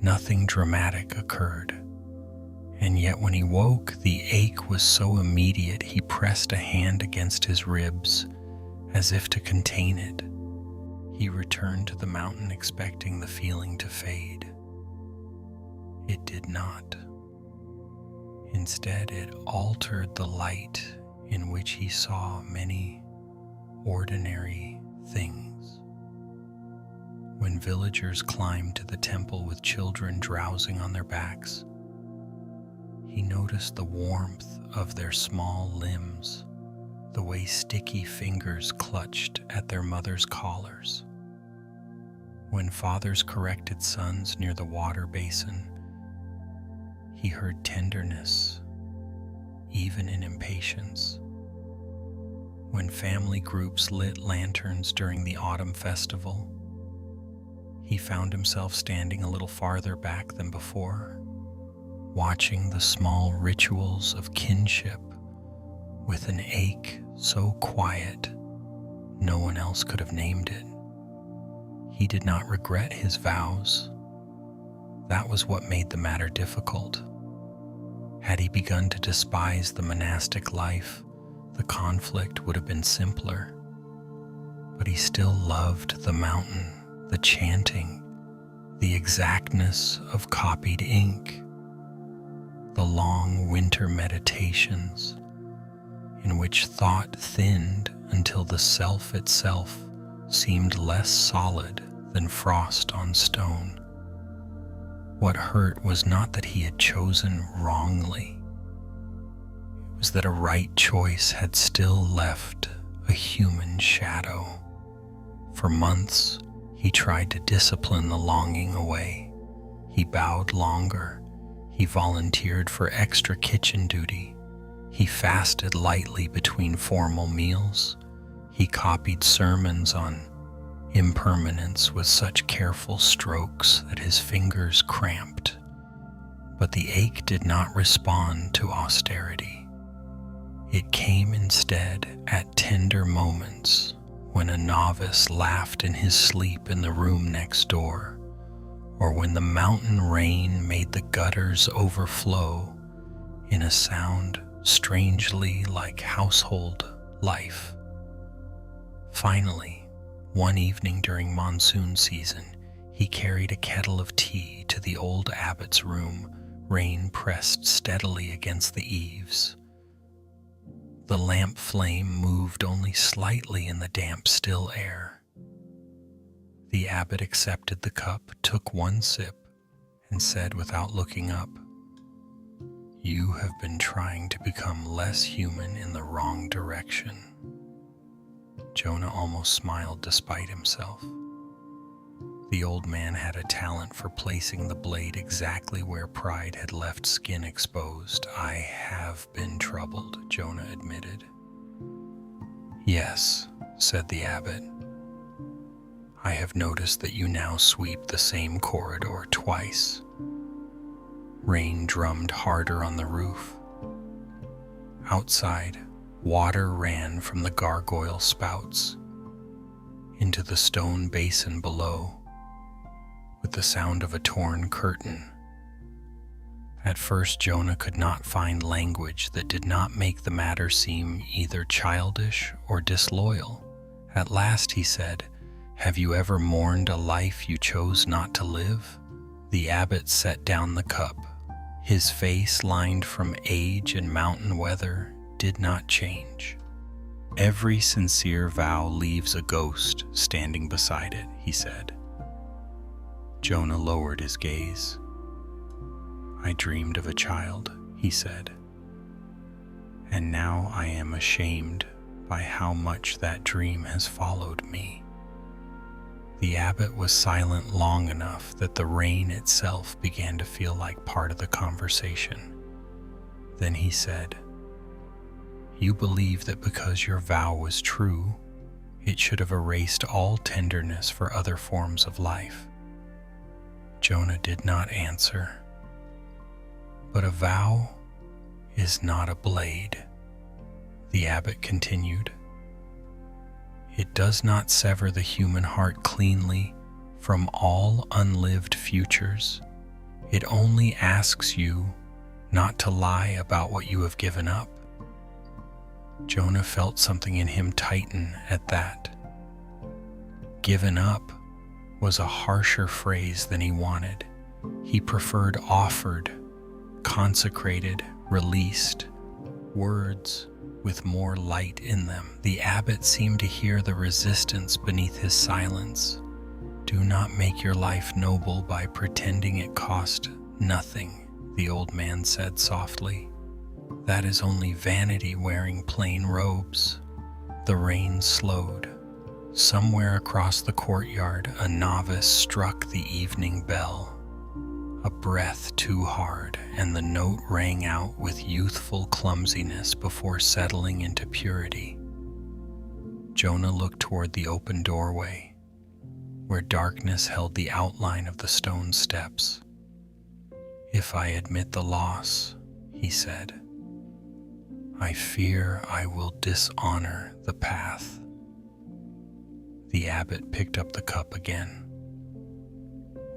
Nothing dramatic occurred. And yet when he woke, the ache was so immediate he pressed a hand against his ribs as if to contain it. He returned to the mountain expecting the feeling to fade. It did not. Instead, it altered the light in which he saw many ordinary things. When villagers climbed to the temple with children drowsing on their backs, he noticed the warmth of their small limbs, the way sticky fingers clutched at their mother's collars. When fathers corrected sons near the water basin, he heard tenderness, even in impatience. When family groups lit lanterns during the autumn festival, he found himself standing a little farther back than before, watching the small rituals of kinship with an ache so quiet no one else could have named it. He did not regret his vows. That was what made the matter difficult. Had he begun to despise the monastic life, the conflict would have been simpler. But he still loved the mountain, the chanting, the exactness of copied ink, the long winter meditations in which thought thinned until the self itself seemed less solid than frost on stone. What hurt was not that he had chosen wrongly. It was that a right choice had still left a human shadow. For months, he tried to discipline the longing away. He bowed longer. He volunteered for extra kitchen duty. He fasted lightly between formal meals. He copied sermons on impermanence with such careful strokes that his fingers cramped. But the ache did not respond to austerity. It came instead at tender moments when a novice laughed in his sleep in the room next door, or when the mountain rain made the gutters overflow in a sound strangely like household life. Finally, one evening during monsoon season, he carried a kettle of tea to the old abbot's room. Rain pressed steadily against the eaves. The lamp flame moved only slightly in the damp, still air. The abbot accepted the cup, took one sip, and said without looking up, "You have been trying to become less human in the wrong direction." Jonah almost smiled despite himself. The old man had a talent for placing the blade exactly where pride had left skin exposed. "I have been troubled," Jonah admitted. "Yes," said the abbot. "I have noticed that you now sweep the same corridor twice." Rain drummed harder on the roof. Outside, water ran from the gargoyle spouts into the stone basin below with the sound of a torn curtain. At first, Jonah could not find language that did not make the matter seem either childish or disloyal. At last he said, "Have you ever mourned a life you chose not to live?" The abbot set down the cup. His face, lined from age and mountain weather, did not change. "Every sincere vow leaves a ghost standing beside it," he said. Jonah lowered his gaze. "I dreamed of a child," he said, "and now I am ashamed by how much that dream has followed me." The abbot was silent long enough that the rain itself began to feel like part of the conversation. Then he said, "You believe that because your vow was true, it should have erased all tenderness for other forms of life." Jonah did not answer. But a vow is not a blade, the abbot continued. It does not sever the human heart cleanly from all unlived futures. It only asks you not to lie about what you have given up. Jonah felt something in him tighten at that. Given up was a harsher phrase than he wanted. He preferred offered, consecrated, released, words with more light in them. The abbot seemed to hear the resistance beneath his silence. Do not make your life noble by pretending it cost nothing, the old man said softly. That is only vanity wearing plain robes. The rain slowed. Somewhere across the courtyard, a novice struck the evening bell. A breath too hard, and the note rang out with youthful clumsiness before settling into purity. Jonah looked toward the open doorway, where darkness held the outline of the stone steps. If I admit the loss, he said, I fear I will dishonor the path. The abbot picked up the cup again.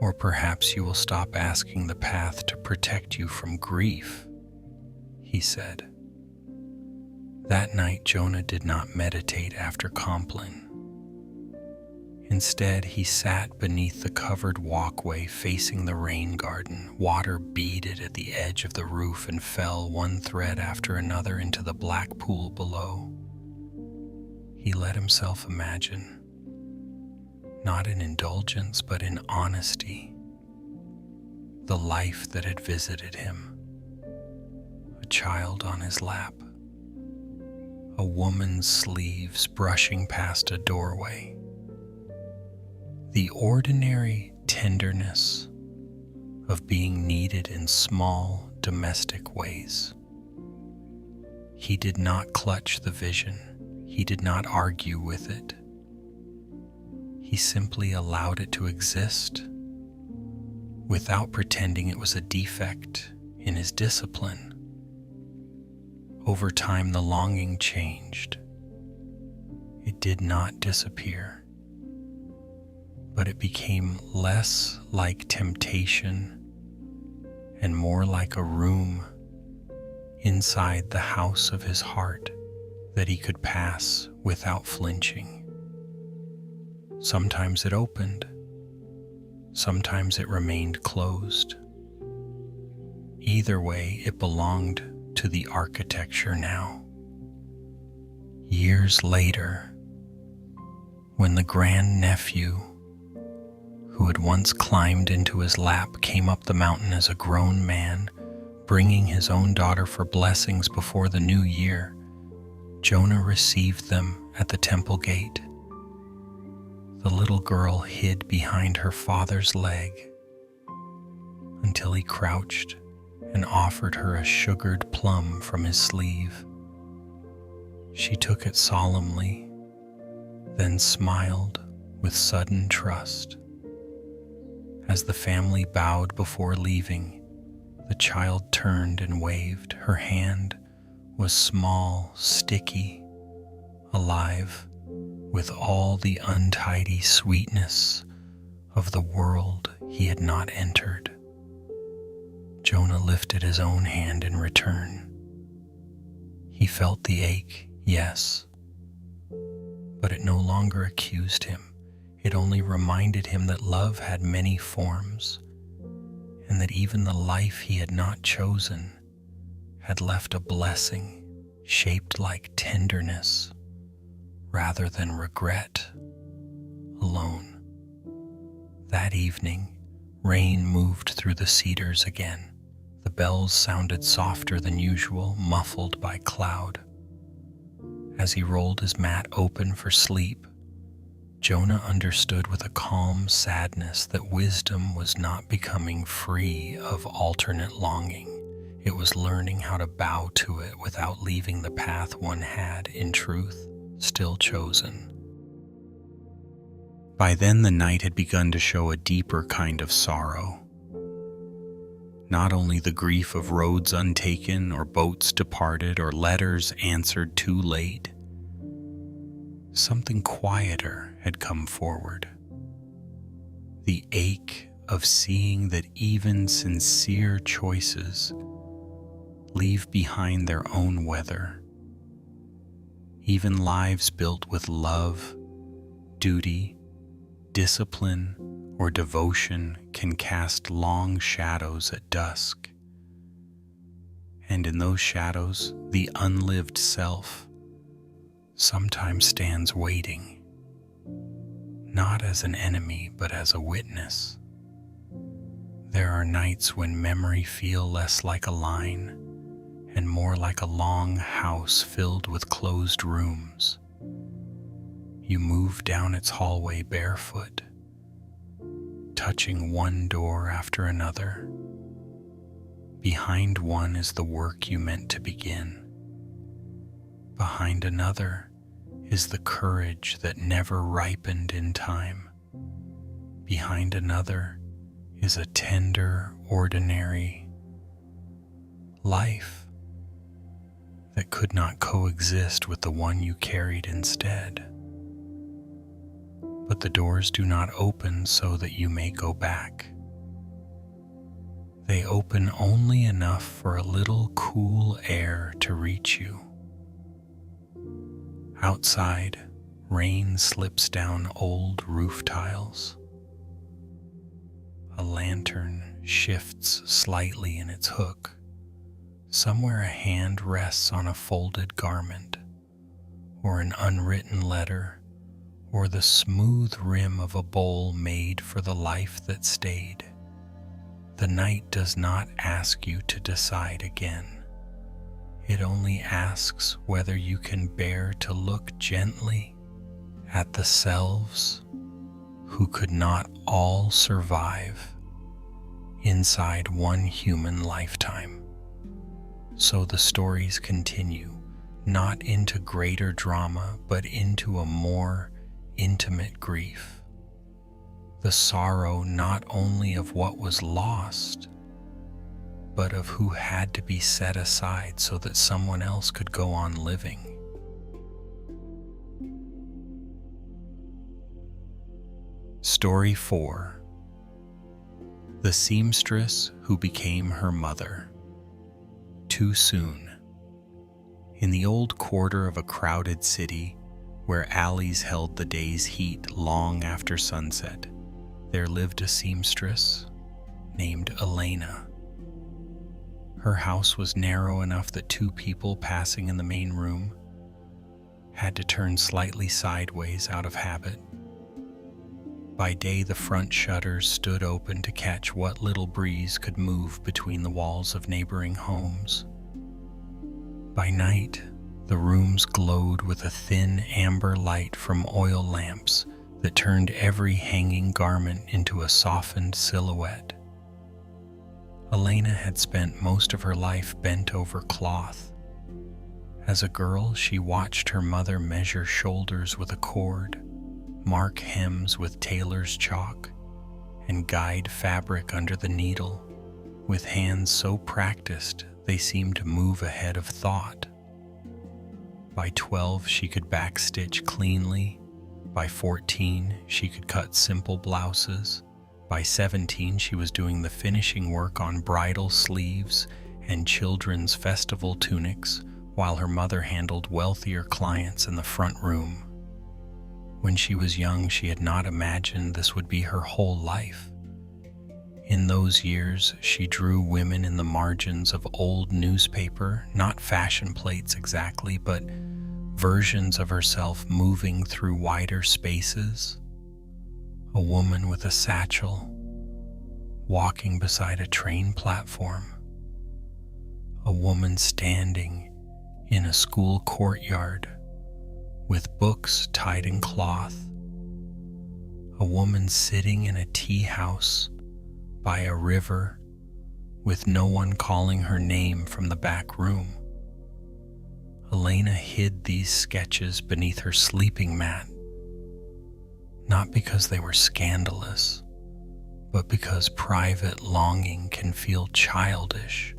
Or perhaps you will stop asking the path to protect you from grief, he said. That night, Jonah did not meditate after Compline. Instead, he sat beneath the covered walkway facing the rain garden. Water beaded at the edge of the roof and fell one thread after another into the black pool below. He let himself imagine, not in indulgence but in honesty, the life that had visited him. A child on his lap, a woman's sleeves brushing past a doorway. The ordinary tenderness of being needed in small domestic ways. He did not clutch the vision. He did not argue with it. He simply allowed it to exist without pretending it was a defect in his discipline. Over time, the longing changed. It did not disappear, but it became less like temptation and more like a room inside the house of his heart that he could pass without flinching. Sometimes it opened, sometimes it remained closed. Either way, it belonged to the architecture now. Years later, when the grandnephew who had once climbed into his lap came up the mountain as a grown man, bringing his own daughter for blessings before the new year, Jonah received them at the temple gate. The little girl hid behind her father's leg until he crouched and offered her a sugared plum from his sleeve. She took it solemnly, then smiled with sudden trust. As the family bowed before leaving, the child turned and waved. Her hand was small, sticky, alive with all the untidy sweetness of the world he had not entered. Jonah lifted his own hand in return. He felt the ache, yes, but it no longer accused him. It only reminded him that love had many forms, and that even the life he had not chosen had left a blessing shaped like tenderness rather than regret alone. That evening, rain moved through the cedars again. The bells sounded softer than usual, muffled by cloud. As he rolled his mat open for sleep, Jonah understood with a calm sadness that wisdom was not becoming free of alternate longing. It was learning how to bow to it without leaving the path one had, in truth, still chosen. By then the night had begun to show a deeper kind of sorrow. not only the grief of roads untaken or boats departed or letters answered too late. Something quieter had come forward. The ache of seeing that even sincere choices leave behind their own weather. Even lives built with love, duty, discipline, or devotion can cast long shadows at dusk. And in those shadows, the unlived self sometimes stands waiting, not as an enemy, but as a witness. There are nights when memory feels less like a line and more like a long house filled with closed rooms. You move down its hallway barefoot, touching one door after another. Behind one is the work you meant to begin. Behind another is the courage that never ripened in time. Behind another is a tender, ordinary life that could not coexist with the one you carried instead. But the doors do not open so that you may go back. They open only enough for a little cool air to reach you. Outside, rain slips down old roof tiles. A lantern shifts slightly in its hook. Somewhere a hand rests on a folded garment, or an unwritten letter, or the smooth rim of a bowl made for the life that stayed. The night does not ask you to decide again. It only asks whether you can bear to look gently at the selves who could not all survive inside one human lifetime. So the stories continue, not into greater drama, but into a more intimate grief. The sorrow not only of what was lost, but of who had to be set aside so that someone else could go on living. Story 4. The Seamstress Who Became Her Mother. Too soon. In the old quarter of a crowded city, where alleys held the day's heat long after sunset, there lived a seamstress named Elena. Her house was narrow enough that two people passing in the main room had to turn slightly sideways out of habit. By day, the front shutters stood open to catch what little breeze could move between the walls of neighboring homes. By night, the rooms glowed with a thin amber light from oil lamps that turned every hanging garment into a softened silhouette. Elena had spent most of her life bent over cloth. As a girl, she watched her mother measure shoulders with a cord, mark hems with tailor's chalk, and guide fabric under the needle, with hands so practiced they seemed to move ahead of thought. By 12, she could backstitch cleanly. By 14, she could cut simple blouses. By 17, she was doing the finishing work on bridal sleeves and children's festival tunics, while her mother handled wealthier clients in the front room. When she was young, she had not imagined this would be her whole life. In those years, she drew women in the margins of old newspaper, not fashion plates exactly, but versions of herself moving through wider spaces. A woman with a satchel, walking beside a train platform. A woman standing in a school courtyard with books tied in cloth. A woman sitting in a tea house by a river with no one calling her name from the back room. Elena hid these sketches beneath her sleeping mat, not because they were scandalous, but because private longing can feel childish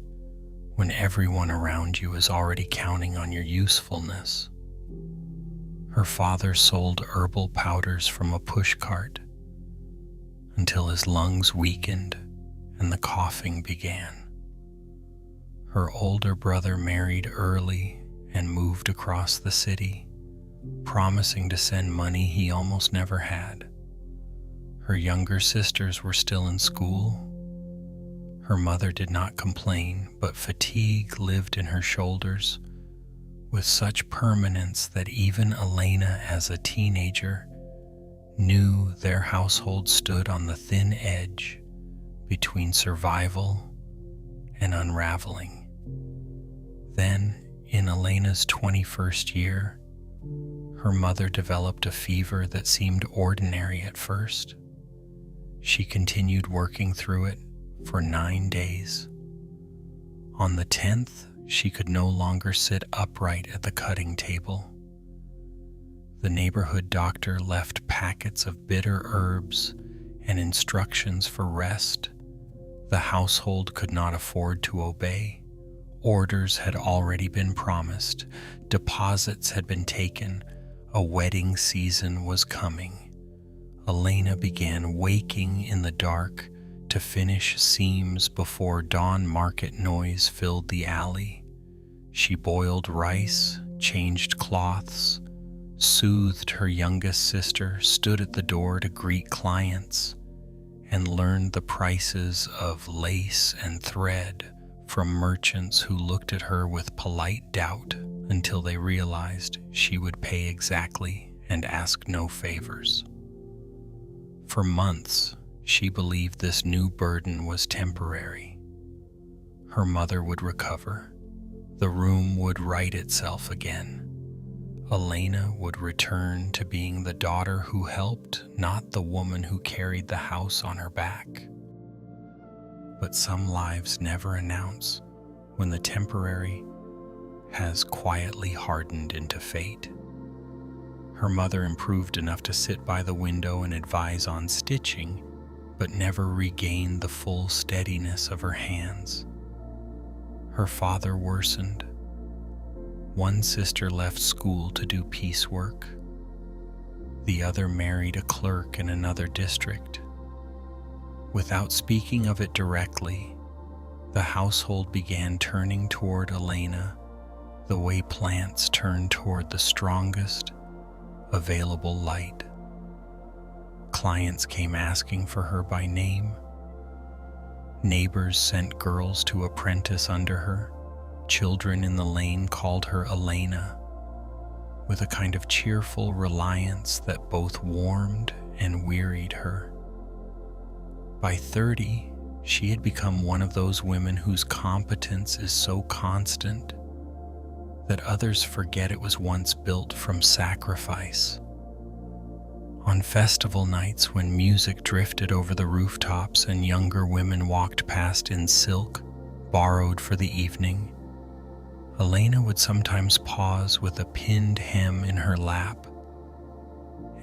when everyone around you is already counting on your usefulness. Her father sold herbal powders from a pushcart until his lungs weakened and the coughing began. Her older brother married early and moved across the city, promising to send money he almost never had. Her younger sisters were still in school. Her mother did not complain, but fatigue lived in her shoulders with such permanence that even Elena, as a teenager, knew their household stood on the thin edge between survival and unraveling. Then, in Elena's 21st year, her mother developed a fever that seemed ordinary at first. She continued working through it for 9 days. On the 10th, she could no longer sit upright at the cutting table. The neighborhood doctor left packets of bitter herbs and instructions for rest. The household could not afford to obey. Orders had already been promised. Deposits had been taken. A wedding season was coming. Elena began waking in the dark to finish seams before dawn market noise filled the alley. She boiled rice, changed cloths, soothed her youngest sister, stood at the door to greet clients, and learned the prices of lace and thread from merchants who looked at her with polite doubt until they realized she would pay exactly and ask no favors. For months, she believed this new burden was temporary. Her mother would recover. The room would right itself again. Elena would return to being the daughter who helped, not the woman who carried the house on her back. But some lives never announce when the temporary has quietly hardened into fate. Her mother improved enough to sit by the window and advise on stitching, but never regained the full steadiness of her hands. Her father worsened. One sister left school to do piecework. The other married a clerk in another district. Without speaking of it directly, the household began turning toward Elena the way plants turn toward the strongest available light. Clients came asking for her by name. Neighbors sent girls to apprentice under her. Children in the lane called her Elena, with a kind of cheerful reliance that both warmed and wearied her. By 30, she had become one of those women whose competence is so constant that others forget it was once built from sacrifice. On festival nights, when music drifted over the rooftops and younger women walked past in silk borrowed for the evening, Elena would sometimes pause with a pinned hem in her lap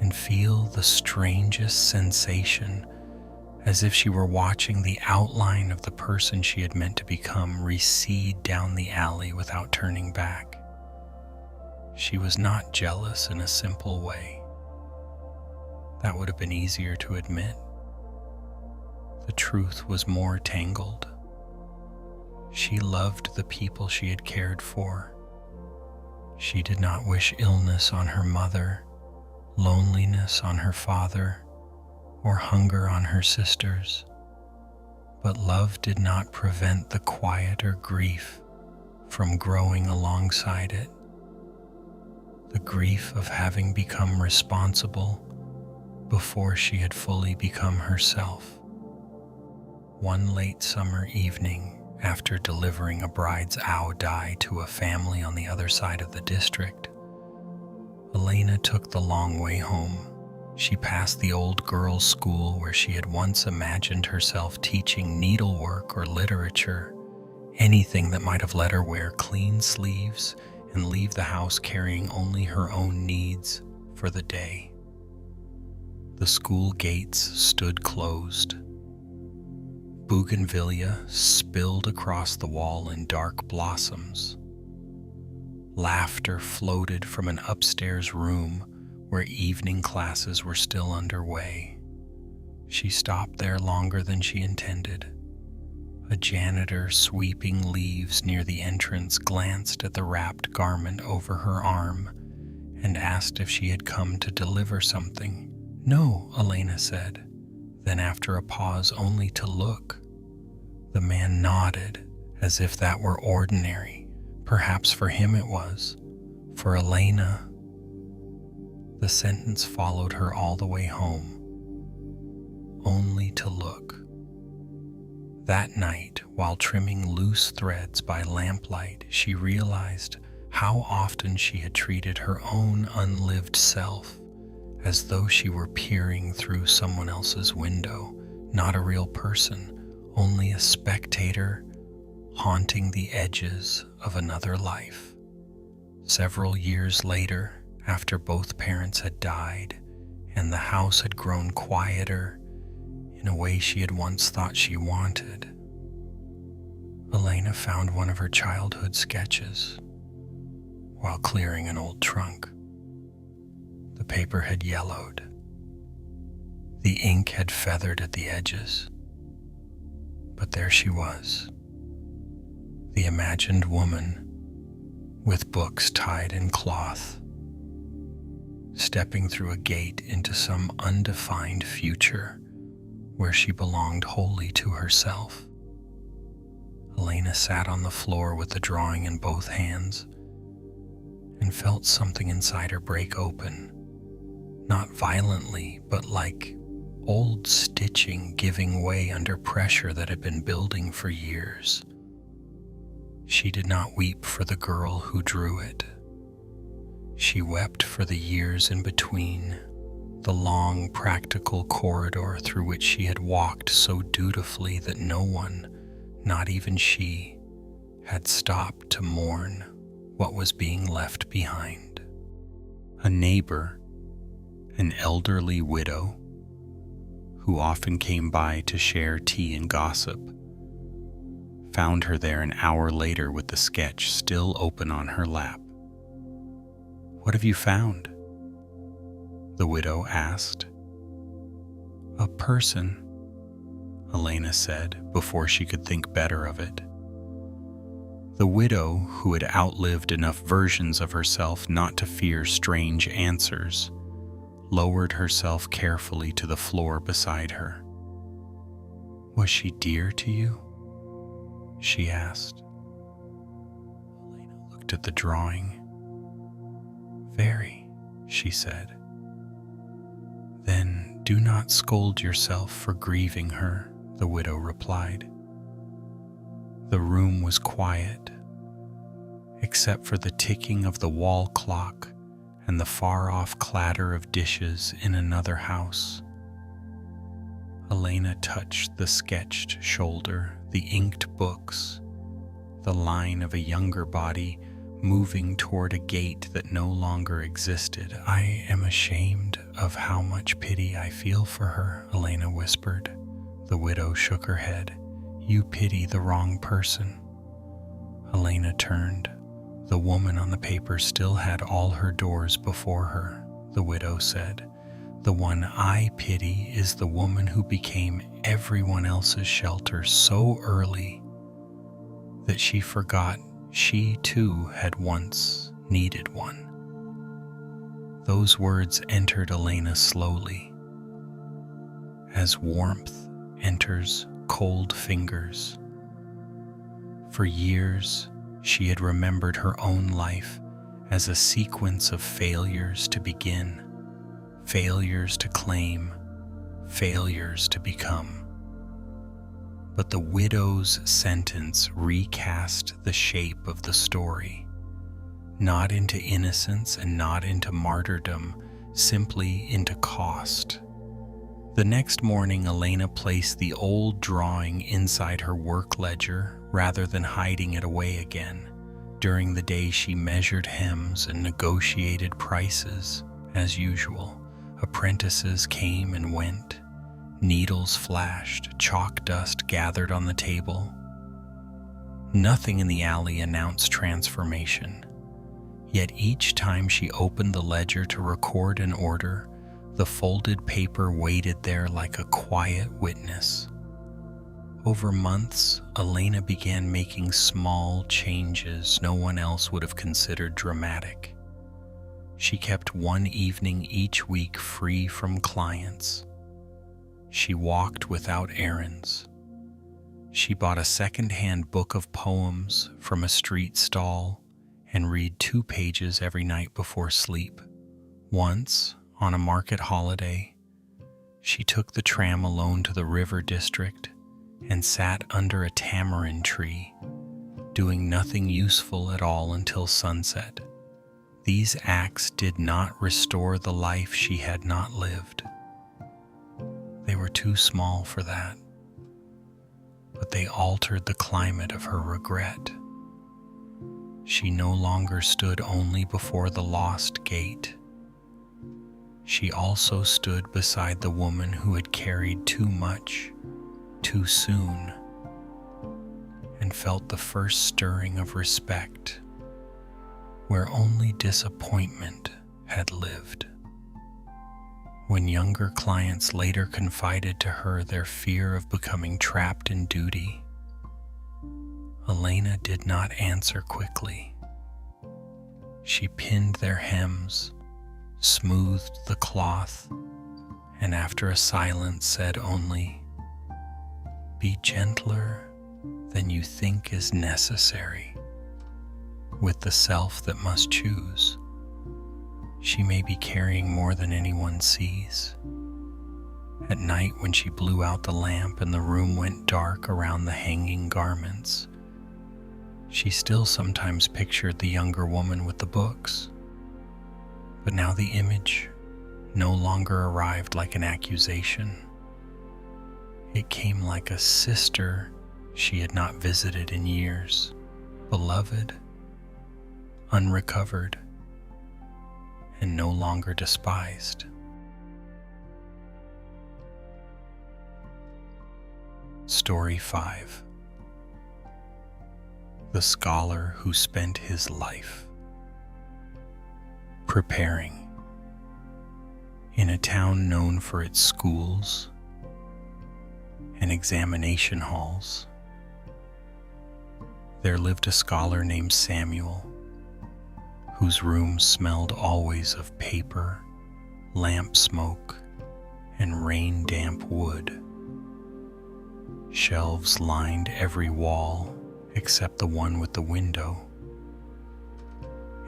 and feel the strangest sensation, as if she were watching the outline of the person she had meant to become recede down the alley without turning back. She was not jealous in a simple way. That would have been easier to admit. The truth was more tangled. She loved the people she had cared for. She did not wish illness on her mother, loneliness on her father, or hunger on her sisters. But love did not prevent the quieter grief from growing alongside it. The grief of having become responsible before she had fully become herself. One late summer evening, after delivering a bride's ao dai to a family on the other side of the district, Elena took the long way home. She passed the old girls' school where she had once imagined herself teaching needlework or literature, anything that might have let her wear clean sleeves and leave the house carrying only her own needs for the day. The school gates stood closed. Bougainvillea spilled across the wall in dark blossoms. Laughter floated from an upstairs room where evening classes were still underway. She stopped there longer than she intended. A janitor sweeping leaves near the entrance glanced at the wrapped garment over her arm and asked if she had come to deliver something. "No," Elena said. Then after a pause only to look, the man nodded as if that were ordinary. Perhaps for him it was. For Elena, the sentence followed her all the way home. Only to look. That night, while trimming loose threads by lamplight, she realized how often she had treated her own unlived self as though she were peering through someone else's window, not a real person, only a spectator haunting the edges of another life. Several years later, after both parents had died and the house had grown quieter in a way she had once thought she wanted, Elena found one of her childhood sketches while clearing an old trunk. The paper had yellowed. The ink had feathered at the edges. But there she was, the imagined woman with books tied in cloth, stepping through a gate into some undefined future where she belonged wholly to herself. Elena sat on the floor with the drawing in both hands and felt something inside her break open, not violently, but like old stitching giving way under pressure that had been building for years. She did not weep for the girl who drew it. She wept for the years in between, the long practical corridor through which she had walked so dutifully that no one, not even she, had stopped to mourn what was being left behind. A neighbor, an elderly widow, who often came by to share tea and gossip, found her there an hour later with the sketch still open on her lap. "What have you found?" the widow asked. "A person," Elena said before she could think better of it. The widow, who had outlived enough versions of herself not to fear strange answers, lowered herself carefully to the floor beside her. "Was she dear to you?" she asked. Elena looked at the drawing. "Very," she said. "Then do not scold yourself for grieving her," the widow replied. The room was quiet, except for the ticking of the wall clock and the far-off clatter of dishes in another house. Elena touched the sketched shoulder, the inked books, the line of a younger body moving toward a gate that no longer existed. "I am ashamed of how much pity I feel for her," Elena whispered. The widow shook her head. "You pity the wrong person." Elena turned. The woman on the paper still had all her doors before her. The widow said, "The one I pity is the woman who became everyone else's shelter so early that she forgot she too had once needed one." Those words entered Elena slowly, as warmth enters cold fingers. For years, she had remembered her own life as a sequence of failures to begin, failures to claim, failures to become. But the widow's sentence recast the shape of the story, not into innocence and not into martyrdom, simply into cost. The next morning, Elena placed the old drawing inside her work ledger rather than hiding it away again. During the day, she measured hems and negotiated prices. As usual, apprentices came and went, Needles flashed, chalk dust gathered on the table. Nothing in the alley announced transformation. Yet each time she opened the ledger to record an order, the folded paper waited there like a quiet witness. Over months, Elena began making small changes no one else would have considered dramatic. She kept one evening each week free from clients. She walked without errands. She bought a second-hand book of poems from a street stall and read 2 pages every night before sleep. Once, on a market holiday, she took the tram alone to the river district and sat under a tamarind tree, doing nothing useful at all until sunset. These acts did not restore the life she had not lived. They were too small for that, but they altered the climate of her regret. She no longer stood only before the lost gate. She also stood beside the woman who had carried too much, too soon, and felt the first stirring of respect where only disappointment had lived. When younger clients later confided to her their fear of becoming trapped in duty, Elena did not answer quickly. She pinned their hems, smoothed the cloth, and after a silence said only, "Be gentler than you think is necessary with the self that must choose. She may be carrying more than anyone sees." At night, when she blew out the lamp and the room went dark around the hanging garments, she still sometimes pictured the younger woman with the books. But now the image no longer arrived like an accusation. It came like a sister she had not visited in years, beloved, unrecovered, and no longer despised. Story 5. The Scholar Who Spent His Life. Preparing. In a town known for its schools and examination halls, there lived a scholar named Samuel, whose room smelled always of paper, lamp smoke, and rain-damp wood. Shelves lined every wall except the one with the window,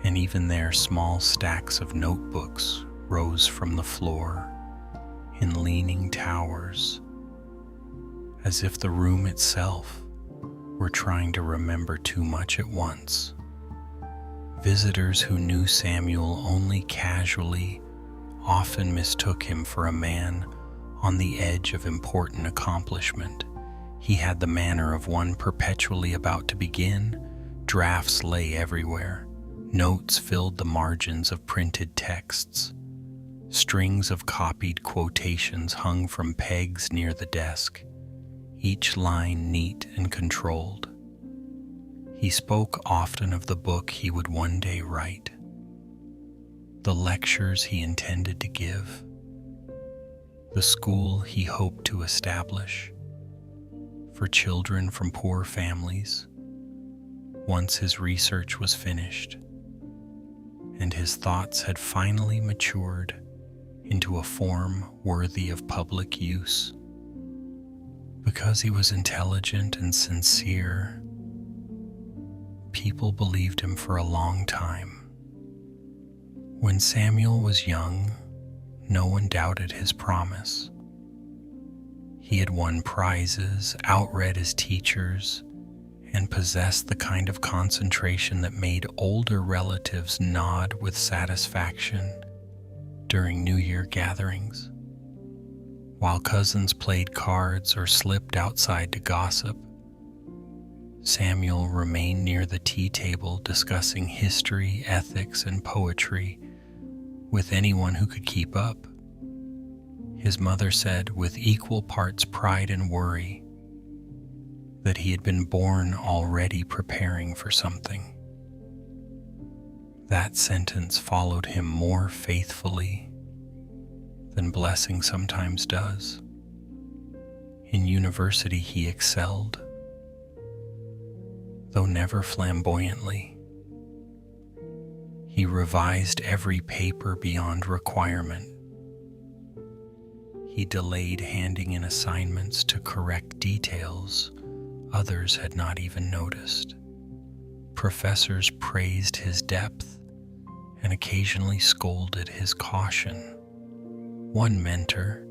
and even there small stacks of notebooks rose from the floor in leaning towers, as if the room itself were trying to remember too much at once. Visitors who knew Samuel only casually often mistook him for a man on the edge of important accomplishment. He had the manner of one perpetually about to begin. Drafts lay everywhere. Notes filled the margins of printed texts. Strings of copied quotations hung from pegs near the desk, each line neat and controlled. He spoke often of the book he would one day write, the lectures he intended to give, the school he hoped to establish for children from poor families once his research was finished and his thoughts had finally matured into a form worthy of public use. Because he was intelligent and sincere, people believed him for a long time. When Samuel was young, no one doubted his promise. He had won prizes, outread his teachers, and possessed the kind of concentration that made older relatives nod with satisfaction during New Year gatherings. While cousins played cards or slipped outside to gossip, Samuel remained near the tea table discussing history, ethics, and poetry with anyone who could keep up. His mother said, with equal parts pride and worry, that he had been born already preparing for something. That sentence followed him more faithfully than blessing sometimes does. In university, he excelled, though never flamboyantly. He revised every paper beyond requirement. He delayed handing in assignments to correct details others had not even noticed. Professors praised his depth and occasionally scolded his caution. One mentor,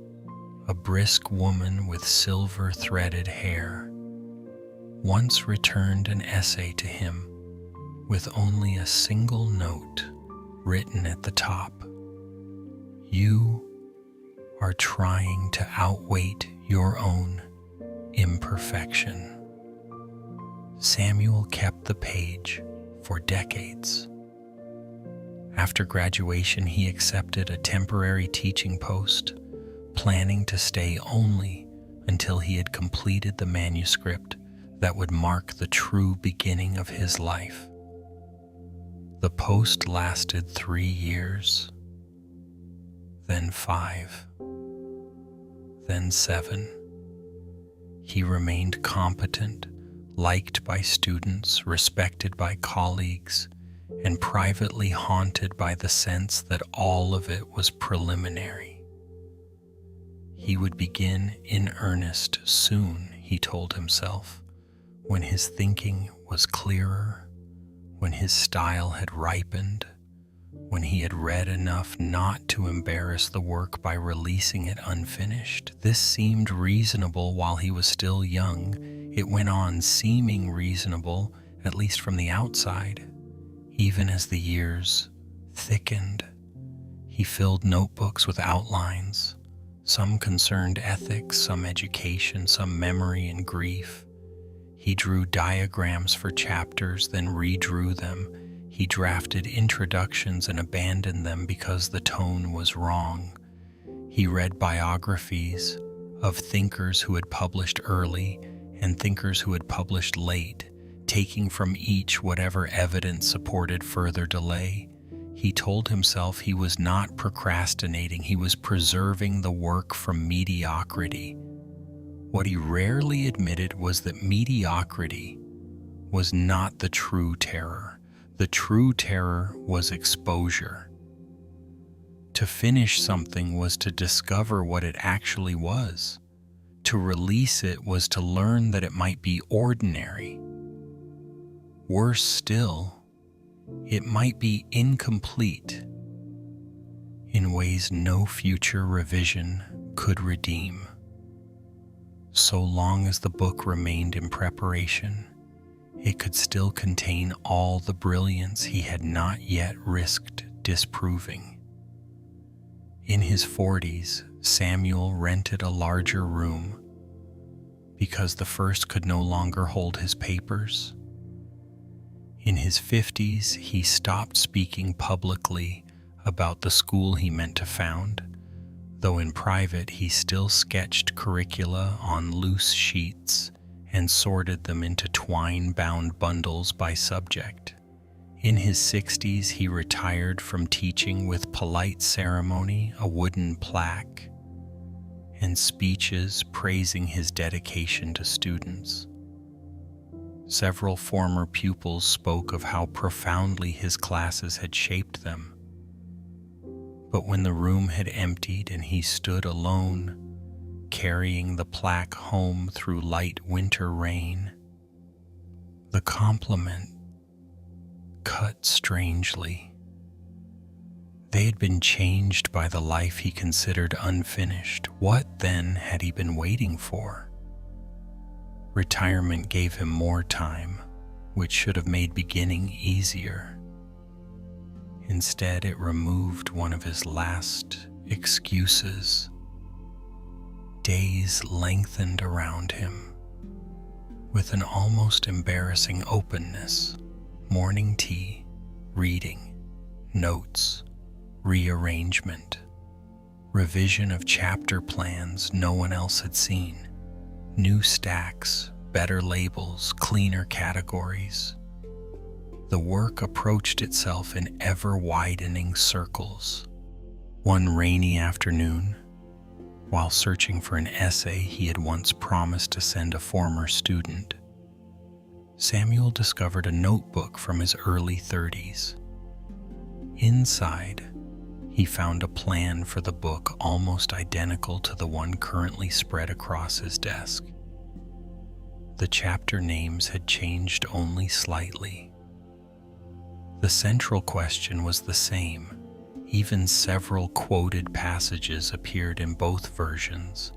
a brisk woman with silver-threaded hair, once returned an essay to him with only a single note written at the top. You are trying to outweight your own imperfection. Samuel kept the page for decades. After graduation, he accepted a temporary teaching post, planning to stay only until he had completed the manuscript that would mark the true beginning of his life. The post lasted 3 years, then 5, then 7. He remained competent, liked by students, respected by colleagues, and privately haunted by the sense that all of it was preliminary. He would begin in earnest soon, he told himself, when his thinking was clearer, when his style had ripened, when he had read enough not to embarrass the work by releasing it unfinished. This seemed reasonable while he was still young. It went on seeming reasonable, at least from the outside. Even as the years thickened, he filled notebooks with outlines. Some concerned ethics, some education, some memory and grief. He drew diagrams for chapters, then redrew them. He drafted introductions and abandoned them because the tone was wrong. He read biographies of thinkers who had published early and thinkers who had published late, taking from each whatever evidence supported further delay. He told himself he was not procrastinating, he was preserving the work from mediocrity. What he rarely admitted was that mediocrity was not the true terror. The true terror was exposure. To finish something was to discover what it actually was. To release it was to learn that it might be ordinary. Worse still, it might be incomplete in ways no future revision could redeem. So long as the book remained in preparation, it could still contain all the brilliance he had not yet risked disproving. In his 40s, Samuel rented a larger room because the first could no longer hold his papers. In his 50s, he stopped speaking publicly about the school he meant to found, though in private he still sketched curricula on loose sheets and sorted them into twine-bound bundles by subject. In his 60s, he retired from teaching with polite ceremony, a wooden plaque, and speeches praising his dedication to students. Several former pupils spoke of how profoundly his classes had shaped them. But when the room had emptied and he stood alone, carrying the plaque home through light winter rain, the compliment cut strangely. They had been changed by the life he considered unfinished. What, then, had he been waiting for? Retirement gave him more time, which should have made beginning easier. Instead, it removed one of his last excuses. Days lengthened around him with an almost embarrassing openness. Morning tea, reading, notes, rearrangement, revision of chapter plans no one else had seen, new stacks, better labels, cleaner categories. The work approached itself in ever-widening circles. One rainy afternoon, while searching for an essay he had once promised to send a former student, Samuel discovered a notebook from his early 30s. Inside, he found a plan for the book almost identical to the one currently spread across his desk. The chapter names had changed only slightly. The central question was the same. Even several quoted passages appeared in both versions,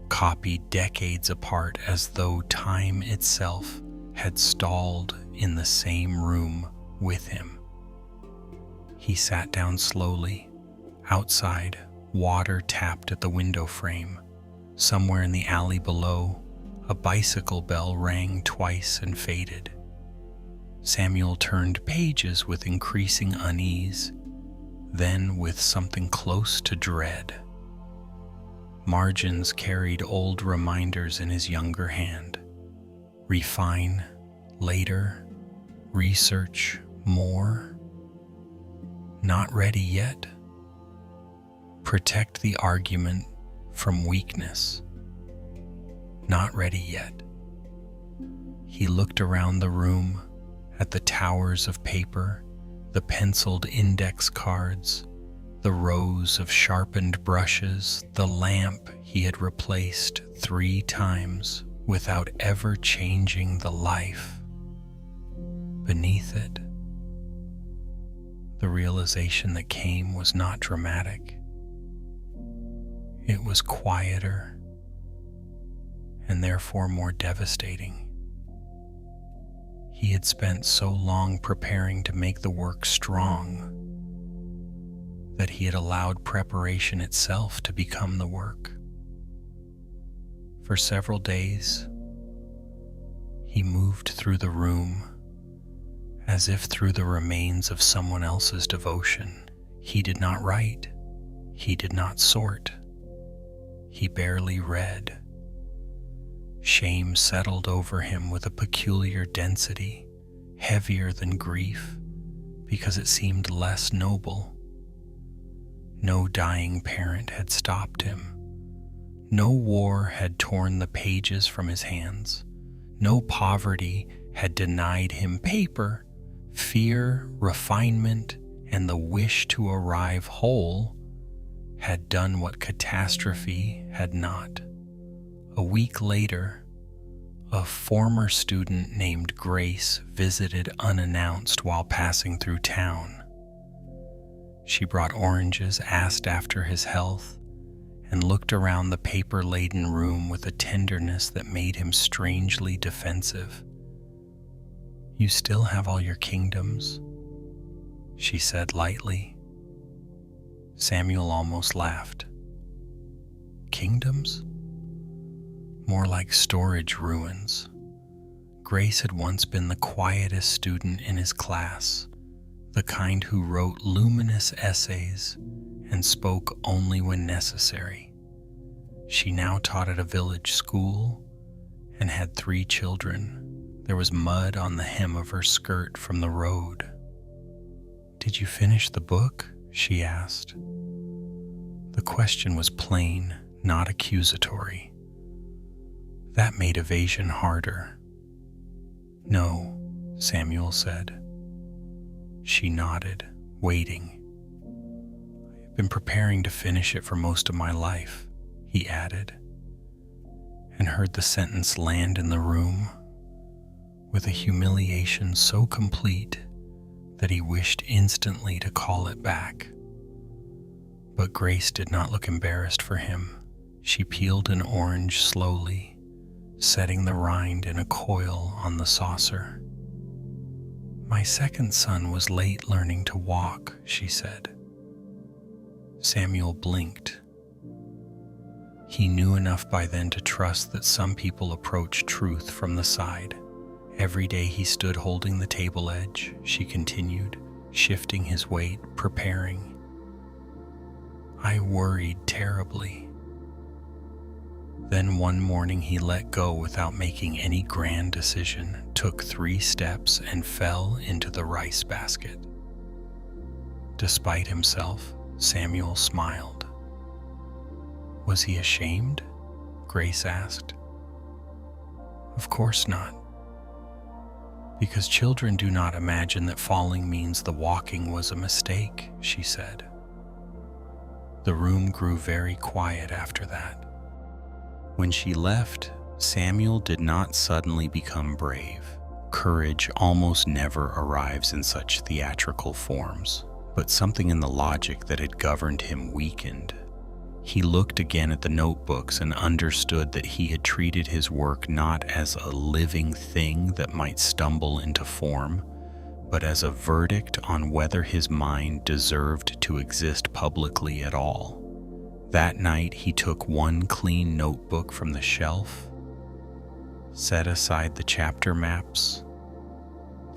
copied decades apart as though time itself had stalled in the same room with him. He sat down slowly. Outside, water tapped at the window frame. Somewhere in the alley below, a bicycle bell rang twice and faded. Samuel turned pages with increasing unease, then with something close to dread. Margins carried old reminders in his younger hand. Refine, later, research, more. Not ready yet. Protect the argument from weakness. Not ready yet. He looked around the room at the towers of paper, the penciled index cards, the rows of sharpened brushes, the lamp he had replaced 3 times without ever changing the life beneath it. The realization that came was not dramatic. It was quieter and therefore more devastating. He had spent so long preparing to make the work strong that he had allowed preparation itself to become the work. For several days, he moved through the room as if through the remains of someone else's devotion. He did not write. He did not sort. He barely read. Shame settled over him with a peculiar density, heavier than grief, because it seemed less noble. No dying parent had stopped him. No war had torn the pages from his hands. No poverty had denied him paper. Fear, refinement, and the wish to arrive whole had done what catastrophe had not. A week later, a former student named Grace visited unannounced while passing through town. She brought oranges, asked after his health, and looked around the paper-laden room with a tenderness that made him strangely defensive. "You still have all your kingdoms," she said lightly. Samuel almost laughed. Kingdoms? More like storage ruins. Grace had once been the quietest student in his class, the kind who wrote luminous essays and spoke only when necessary. She now taught at a village school and had 3 children. There was mud on the hem of her skirt from the road. "Did you finish the book?" she asked. The question was plain, not accusatory. That made evasion harder. "No," Samuel said. She nodded, waiting. "I've been preparing to finish it for most of my life," he added, and heard the sentence land in the room with a humiliation so complete that he wished instantly to call it back. But Grace did not look embarrassed for him. She peeled an orange slowly, setting the rind in a coil on the saucer. "My second son was late learning to walk," she said. Samuel blinked. He knew enough by then to trust that some people approach truth from the side. Every day he stood holding the table edge, she continued, shifting his weight, preparing. I worried terribly. Then one morning he let go without making any grand decision, took 3 steps and fell into the rice basket. Despite himself, Samuel smiled. Was he ashamed? Grace asked. Of course not. Because children do not imagine that falling means the walking was a mistake, she said. The room grew very quiet after that. When she left, Samuel did not suddenly become brave. Courage almost never arrives in such theatrical forms, but something in the logic that had governed him weakened. He looked again at the notebooks and understood that he had treated his work not as a living thing that might stumble into form, but as a verdict on whether his mind deserved to exist publicly at all. That night he took one clean notebook from the shelf, set aside the chapter maps,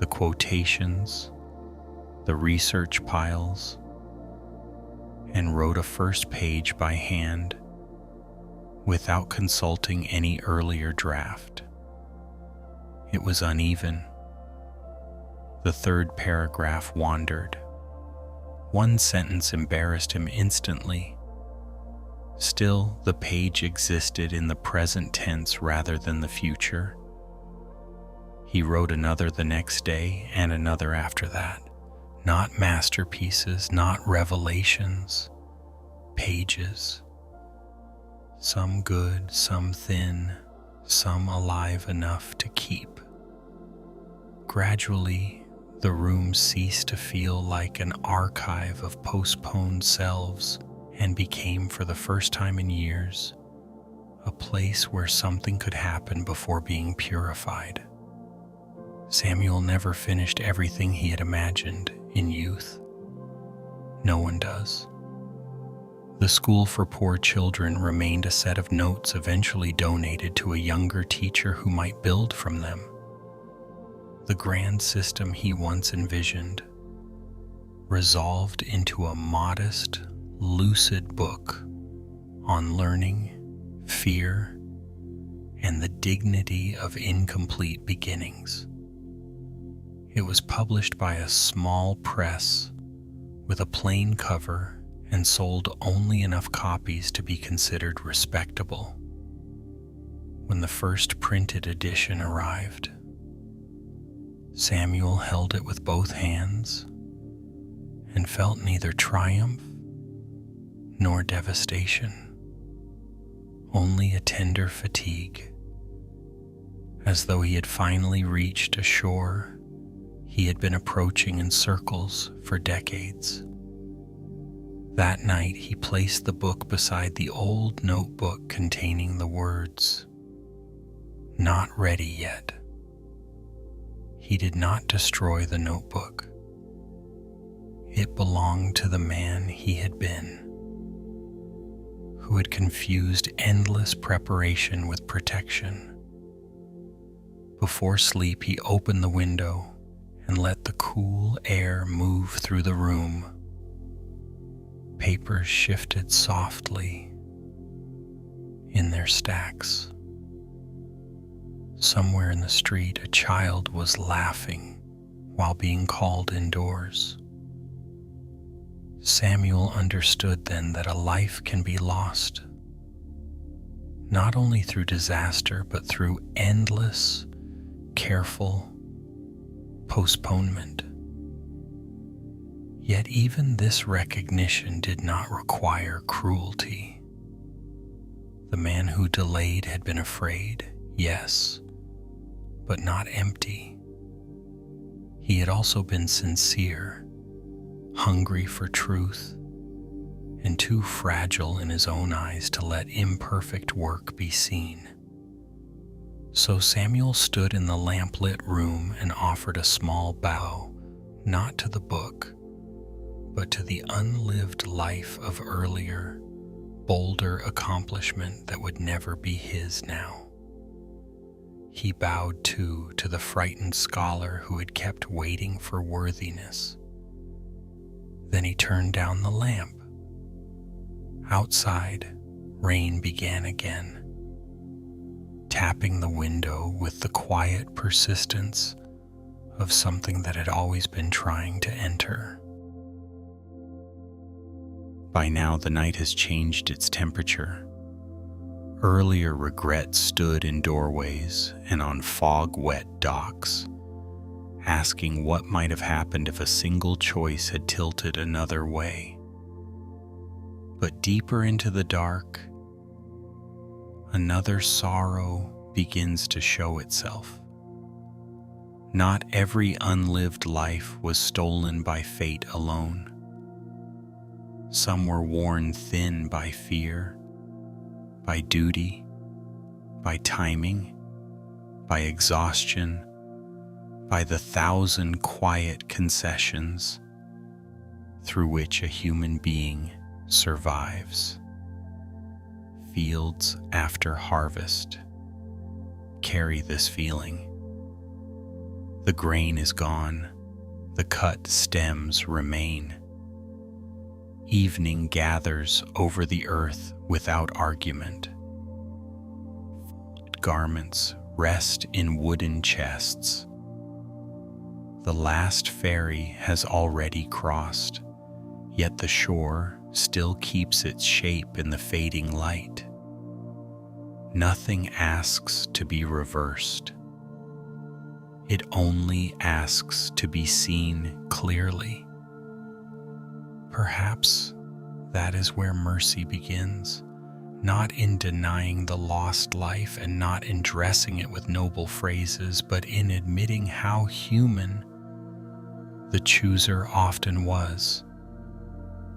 the quotations, the research piles, and wrote a first page by hand without consulting any earlier draft. It was uneven. The 3rd paragraph wandered. One sentence embarrassed him instantly. Still, the page existed in the present tense rather than the future. He wrote another the next day and another after that. Not masterpieces, not revelations, pages. Some good, some thin, some alive enough to keep. Gradually, the room ceased to feel like an archive of postponed selves and became, for the first time in years, a place where something could happen before being purified. Samuel never finished everything he had imagined in youth. No one does. The School for Poor Children remained a set of notes eventually donated to a younger teacher who might build from them. The grand system he once envisioned resolved into a modest, lucid book on learning, fear, and the dignity of incomplete beginnings. It was published by a small press with a plain cover and sold only enough copies to be considered respectable. When the first printed edition arrived, Samuel held it with both hands and felt neither triumph nor devastation, only a tender fatigue, as though he had finally reached a shore he had been approaching in circles for decades. That night he placed the book beside the old notebook containing the words, "Not ready yet." He did not destroy the notebook. It belonged to the man he had been, who had confused endless preparation with protection. Before sleep, he opened the window and let the cool air move through the room. Papers shifted softly in their stacks. Somewhere in the street, a child was laughing while being called indoors. Samuel understood then that a life can be lost, not only through disaster, but through endless, careful postponement. Yet even this recognition did not require cruelty. The man who delayed had been afraid, yes, but not empty. He had also been sincere, hungry for truth, and too fragile in his own eyes to let imperfect work be seen. So Samuel stood in the lamp-lit room and offered a small bow, not to the book, but to the unlived life of earlier, bolder accomplishment that would never be his now. He bowed too to the frightened scholar who had kept waiting for worthiness. Then he turned down the lamp, Outside, rain began again, tapping the window with the quiet persistence of something that had always been trying to enter. By now, the night has changed its temperature. Earlier regret stood in doorways and on fog-wet docks, asking what might have happened if a single choice had tilted another way. But deeper into the dark, another sorrow begins to show itself. Not every unlived life was stolen by fate alone. Some were worn thin by fear, by duty, by timing, by exhaustion, by the 1,000 quiet concessions through which a human being survives. Fields after harvest carry this feeling. The grain is gone, the cut stems remain. Evening gathers over the earth without argument. Garments rest in wooden chests. The last ferry has already crossed, yet the shore still keeps its shape in the fading light. Nothing asks to be reversed. It only asks to be seen clearly. Perhaps that is where mercy begins, not in denying the lost life and not in dressing it with noble phrases, but in admitting how human the chooser often was,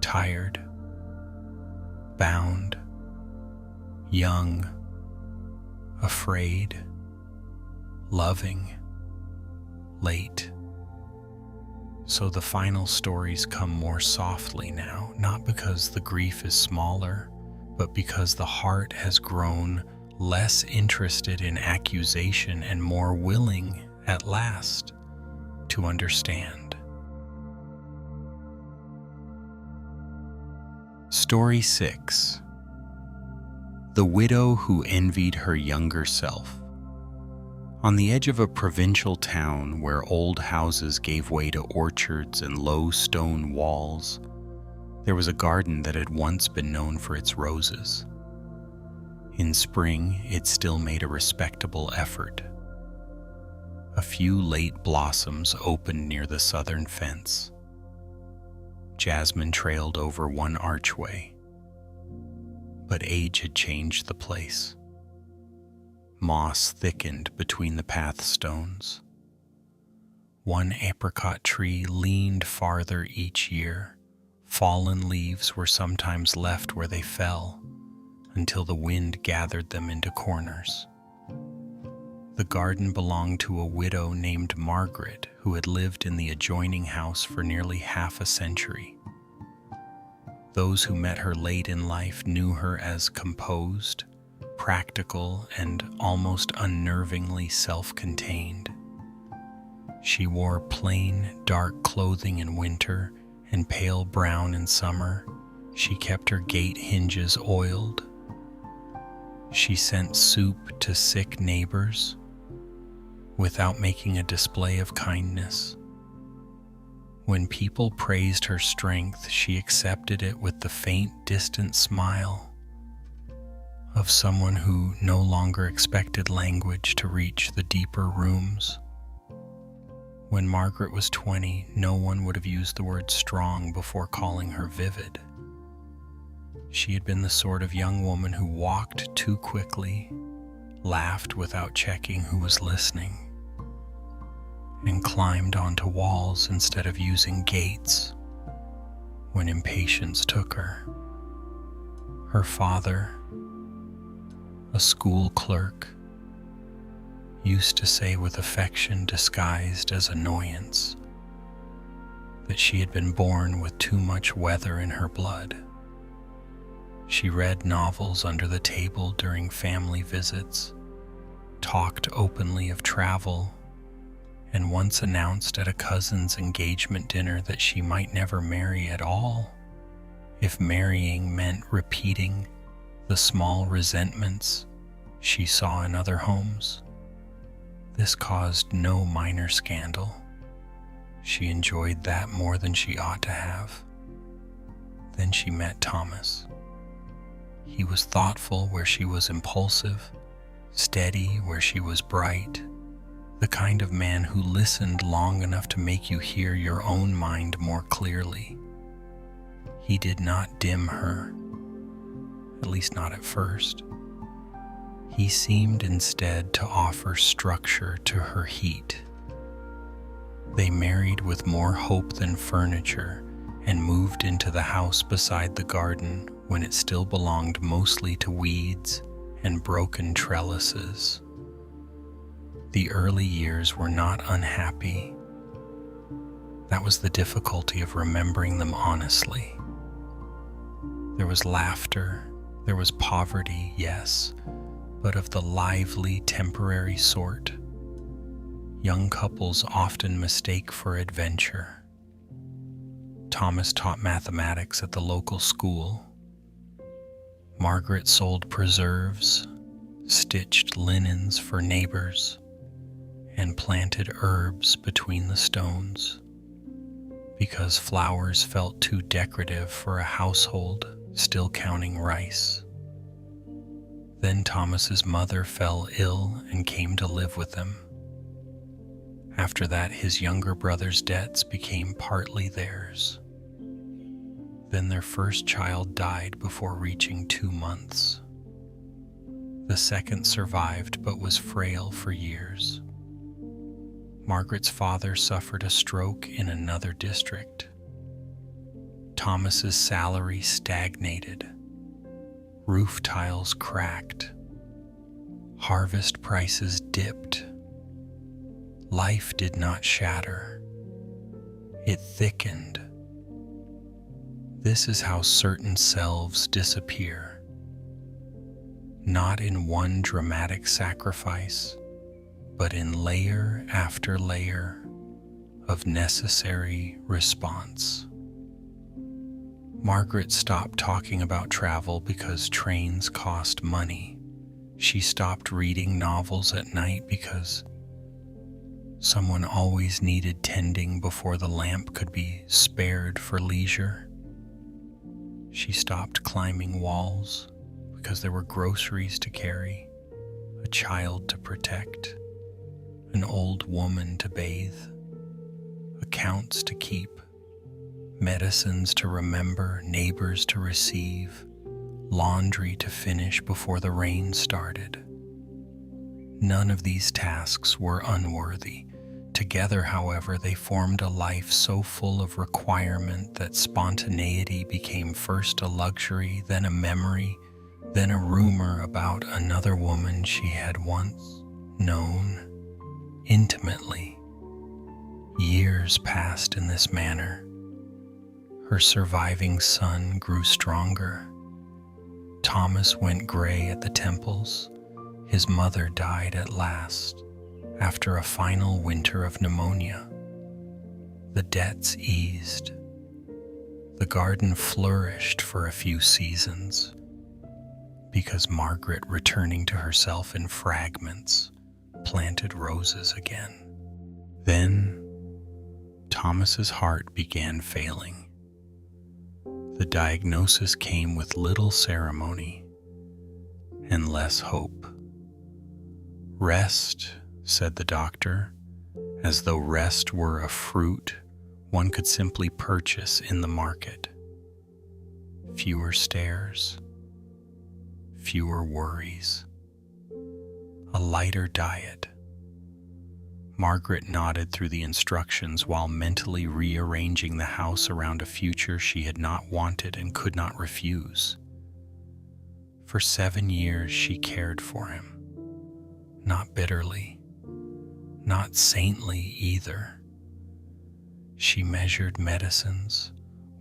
tired, bound, young, afraid, loving, late. So the final stories come more softly now, not because the grief is smaller, but because the heart has grown less interested in accusation and more willing, at last, to understand. Story 6. The Widow Who Envied Her Younger Self. On the edge of a provincial town where old houses gave way to orchards and low stone walls, there was a garden that had once been known for its roses. In spring, it still made a respectable effort. A few late blossoms opened near the southern fence. Jasmine trailed over one archway, but age had changed the place. Moss thickened between the path stones. One apricot tree leaned farther each year. Fallen leaves were sometimes left where they fell, until the wind gathered them into corners. The garden belonged to a widow named Margaret, who had lived in the adjoining house for nearly half a century. Those who met her late in life knew her as composed, practical, and almost unnervingly self-contained. She wore plain, dark clothing in winter and pale brown in summer. She kept her gate hinges oiled. She sent soup to sick neighbors without making a display of kindness. When people praised her strength, she accepted it with the faint, distant smile of someone who no longer expected language to reach the deeper rooms. When Margaret was 20, no one would have used the word strong before calling her vivid. She had been the sort of young woman who walked too quickly, laughed without checking who was listening, and climbed onto walls instead of using gates when impatience took her. Her father, a school clerk, used to say with affection disguised as annoyance that she had been born with too much weather in her blood. She read novels under the table during family visits, talked openly of travel, and once announced at a cousin's engagement dinner that she might never marry at all If marrying meant repeating the small resentments she saw in other homes, this caused no minor scandal. She enjoyed that more than she ought to have. Then she met Thomas. He was thoughtful where she was impulsive, steady where she was bright, the kind of man who listened long enough to make you hear your own mind more clearly. He did not dim her, at least not at first. He seemed instead to offer structure to her heat. They married with more hope than furniture and moved into the house beside the garden when it still belonged mostly to weeds and broken trellises. The early years were not unhappy. That was the difficulty of remembering them honestly. There was laughter, there was poverty, yes, but of the lively, temporary sort. Young couples often mistake for adventure. Thomas taught mathematics at the local school. Margaret sold preserves, stitched linens for neighbors, and planted herbs between the stones, because flowers felt too decorative for a household still counting rice. Then Thomas's mother fell ill and came to live with them. After that, his younger brother's debts became partly theirs. Then their first child died before reaching 2 months. The second survived but was frail for years. Margaret's father suffered a stroke in another district. Thomas's salary stagnated. Roof tiles cracked. Harvest prices dipped. Life did not shatter. It thickened. This is how certain selves disappear. Not in one dramatic sacrifice, but in layer after layer of necessary response. Margaret stopped talking about travel because trains cost money. She stopped reading novels at night because someone always needed tending before the lamp could be spared for leisure. She stopped climbing walls because there were groceries to carry, a child to protect, an old woman to bathe, accounts to keep, medicines to remember, neighbors to receive, laundry to finish before the rain started. None of these tasks were unworthy. Together, however, they formed a life so full of requirement that spontaneity became first a luxury, then a memory, then a rumor about another woman she had once known intimately. Years passed in this manner. Her surviving son grew stronger. Thomas went gray at the temples. His mother died at last, after a final winter of pneumonia. The debts eased. The garden flourished for a few seasons, because Margaret, returning to herself in fragments, planted roses again. Then Thomas's heart began failing. The diagnosis came with little ceremony and less hope. Rest, said the doctor, as though rest were a fruit one could simply purchase in the market. Fewer stairs, fewer worries, a lighter diet. Margaret nodded through the instructions while mentally rearranging the house around a future she had not wanted and could not refuse. For 7 years she cared for him, not bitterly, not saintly either. She measured medicines,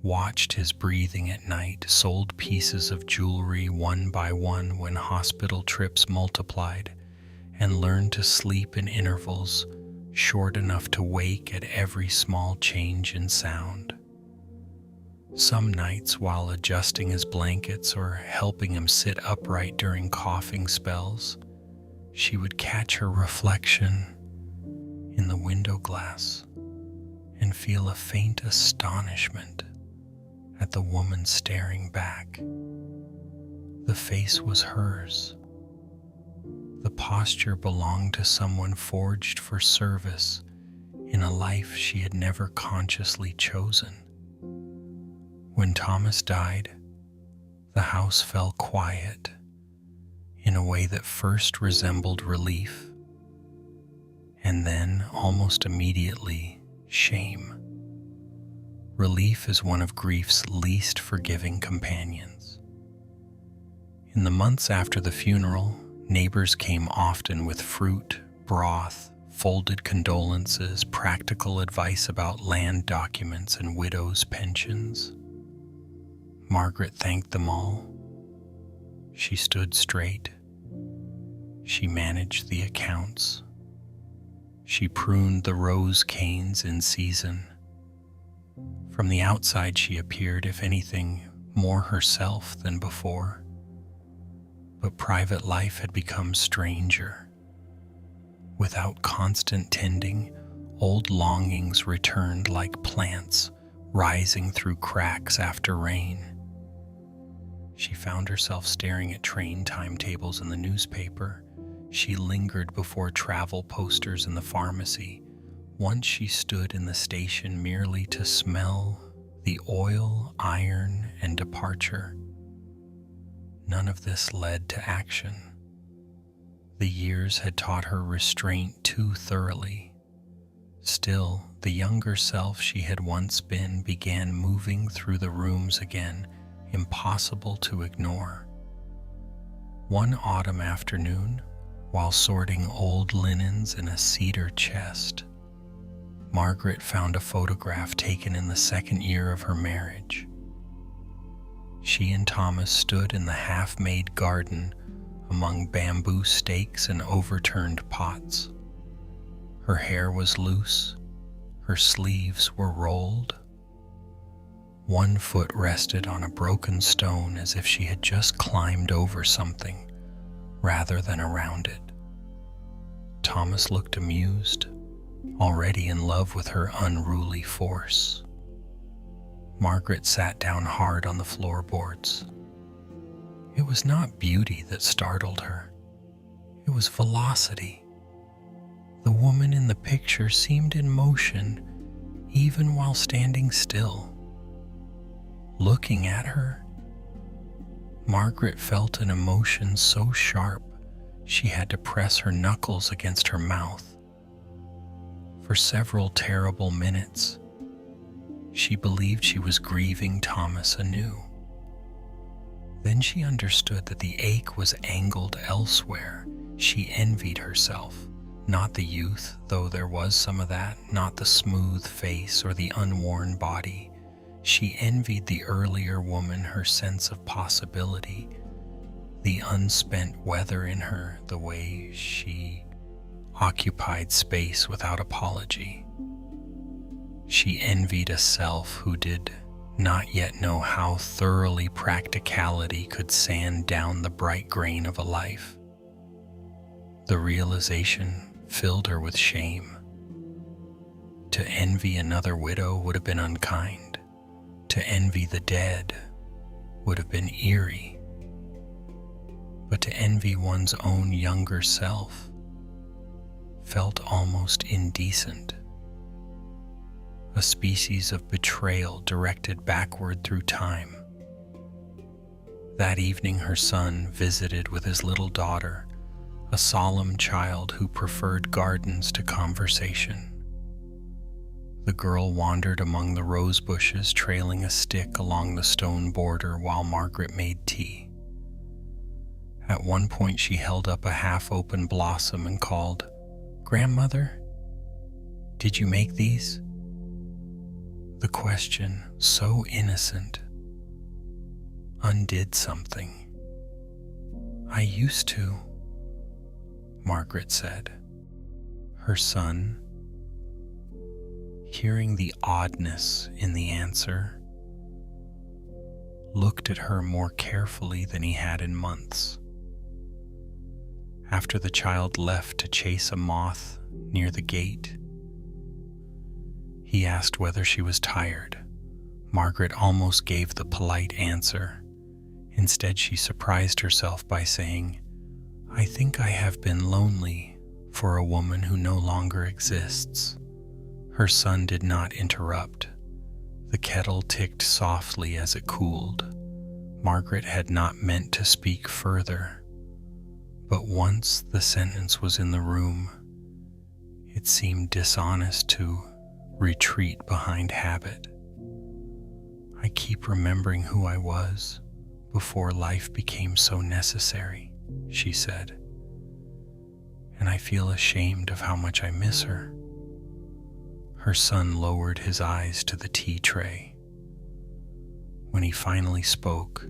watched his breathing at night, sold pieces of jewelry one by one when hospital trips multiplied, and learned to sleep in intervals short enough to wake at every small change in sound. Some nights, while adjusting his blankets or helping him sit upright during coughing spells, she would catch her reflection in the window glass and feel a faint astonishment at the woman staring back. The face was hers. The posture belonged to someone forged for service in a life she had never consciously chosen. When Thomas died, the house fell quiet in a way that first resembled relief and then, almost immediately, shame. Relief is one of grief's least forgiving companions. In the months after the funeral, neighbors came often with fruit, broth, folded condolences, practical advice about land documents and widows' pensions. Margaret thanked them all. She stood straight. She managed the accounts. She pruned the rose canes in season. From the outside, she appeared, if anything, more herself than before. But private life had become stranger. Without constant tending, old longings returned like plants rising through cracks after rain. She found herself staring at train timetables in the newspaper. She lingered before travel posters in the pharmacy. Once she stood in the station merely to smell the oil, iron, and departure. None of this led to action. The years had taught her restraint too thoroughly. Still, the younger self she had once been began moving through the rooms again, impossible to ignore. One autumn afternoon, while sorting old linens in a cedar chest, Margaret found a photograph taken in the second year of her marriage. She and Thomas stood in the half-made garden among bamboo stakes and overturned pots. Her hair was loose, her sleeves were rolled. One foot rested on a broken stone as if she had just climbed over something rather than around it. Thomas looked amused, already in love with her unruly force. Margaret sat down hard on the floorboards. It was not beauty that startled her. It was velocity. The woman in the picture seemed in motion even while standing still. Looking at her, Margaret felt an emotion so sharp she had to press her knuckles against her mouth. For several terrible minutes, she believed she was grieving Thomas anew. Then she understood that the ache was angled elsewhere. She envied herself, not the youth, though there was some of that, not the smooth face or the unworn body. She envied the earlier woman, her sense of possibility, the unspent weather in her, the way she occupied space without apology. She envied a self who did not yet know how thoroughly practicality could sand down the bright grain of a life. The realization filled her with shame. To envy another widow would have been unkind. To envy the dead would have been eerie. But to envy one's own younger self felt almost indecent. A species of betrayal directed backward through time. That evening her son visited with his little daughter, a solemn child who preferred gardens to conversation. The girl wandered among the rose bushes, trailing a stick along the stone border while Margaret made tea. At one point she held up a half-open blossom and called, "Grandmother, did you make these?" The question, so innocent, undid something. "I used to," Margaret said. Her son, hearing the oddness in the answer, looked at her more carefully than he had in months. After the child left to chase a moth near the gate, he asked whether she was tired. Margaret almost gave the polite answer. Instead, she surprised herself by saying, "I think I have been lonely for a woman who no longer exists." Her son did not interrupt. The kettle ticked softly as it cooled. Margaret had not meant to speak further, but once the sentence was in the room, it seemed dishonest to retreat behind habit. "I keep remembering who I was before life became so necessary," she said, "and I feel ashamed of how much I miss her." Her son lowered his eyes to the tea tray. When he finally spoke,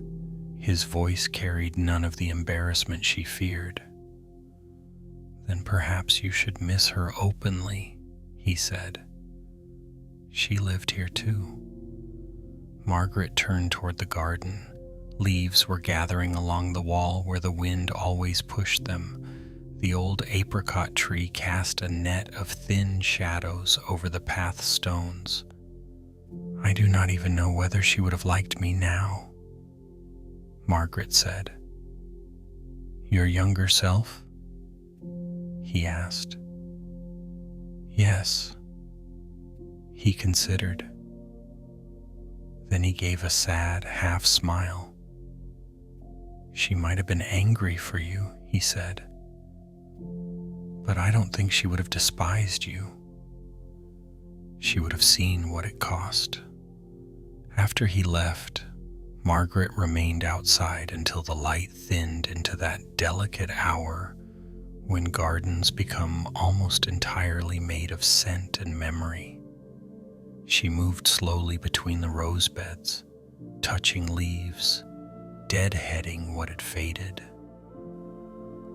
his voice carried none of the embarrassment she feared. "Then perhaps you should miss her openly," he said. "She lived here too." Margaret turned toward the garden. Leaves were gathering along the wall where the wind always pushed them. The old apricot tree cast a net of thin shadows over the path stones. "I do not even know whether she would have liked me now," Margaret said. "Your younger self?" he asked. "Yes," he considered. Then he gave a sad half smile. "She might have been angry for you," he said, "but I don't think she would have despised you. She would have seen what it cost." After he left, Margaret remained outside until the light thinned into that delicate hour when gardens become almost entirely made of scent and memory. She moved slowly between the rose beds, touching leaves, deadheading what had faded,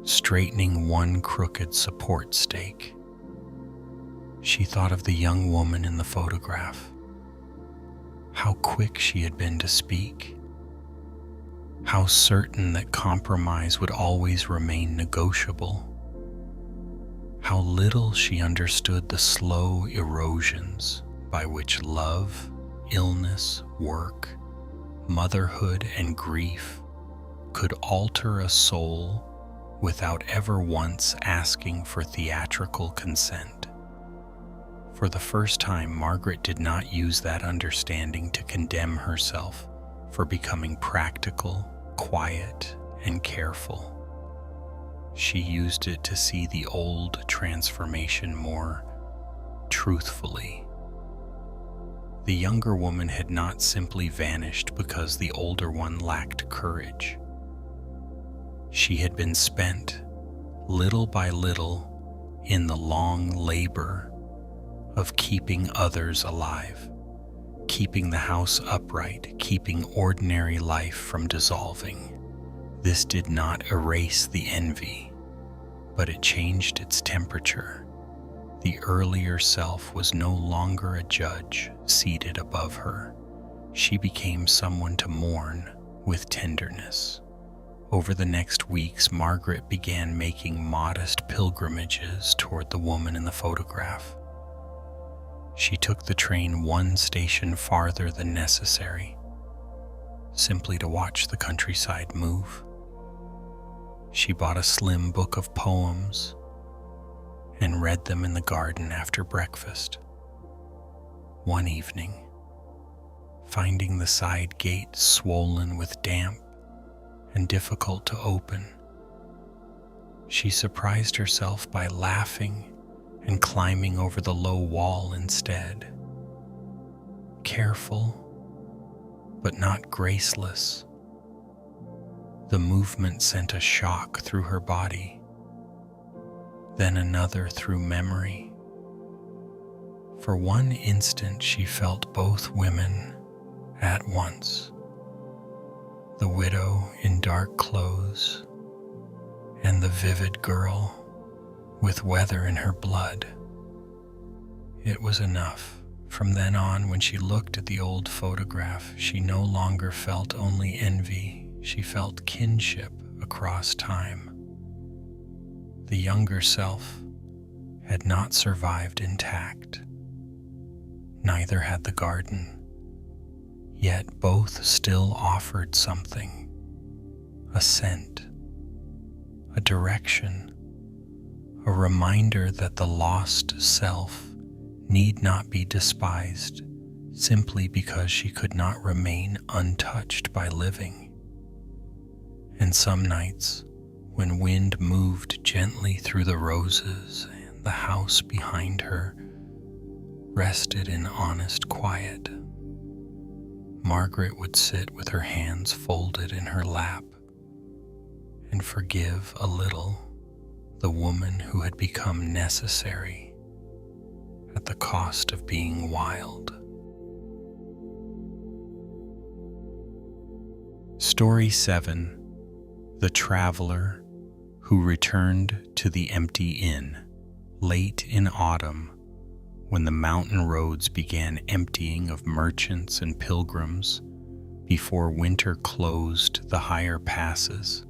straightening one crooked support stake. She thought of the young woman in the photograph, how quick she had been to speak, how certain that compromise would always remain negotiable, how little she understood the slow erosions by which love, illness, work, motherhood, and grief could alter a soul without ever once asking for theatrical consent. For the first time, Margaret did not use that understanding to condemn herself for becoming practical, quiet, and careful. She used it to see the old transformation more truthfully. The younger woman had not simply vanished because the older one lacked courage. She had been spent, little by little, in the long labor of keeping others alive, keeping the house upright, keeping ordinary life from dissolving. This did not erase the envy, but it changed its temperature. The earlier self was no longer a judge seated above her. She became someone to mourn with tenderness. Over the next weeks, Margaret began making modest pilgrimages toward the woman in the photograph. She took the train one station farther than necessary, simply to watch the countryside move. She bought a slim book of poems and read them in the garden after breakfast. One evening, finding the side gate swollen with damp and difficult to open, she surprised herself by laughing and climbing over the low wall instead. Careful, but not graceless, the movement sent a shock through her body, then another through memory. For one instant, she felt both women at once, the widow in dark clothes and the vivid girl with weather in her blood. It was enough From then on, when she looked at the old photograph, she no longer felt only envy, she felt kinship across time. The younger self had not survived intact. Neither had the garden. Yet both still offered something, a scent, a direction, a reminder that the lost self need not be despised simply because she could not remain untouched by living. And some nights, when wind moved gently through the roses and the house behind her rested in honest quiet, Margaret would sit with her hands folded in her lap and forgive a little the woman who had become necessary at the cost of being wild. Story 7. The Traveler Who Returned to the Empty Inn. Late in autumn, when the mountain roads began emptying of merchants and pilgrims before winter closed the higher passes,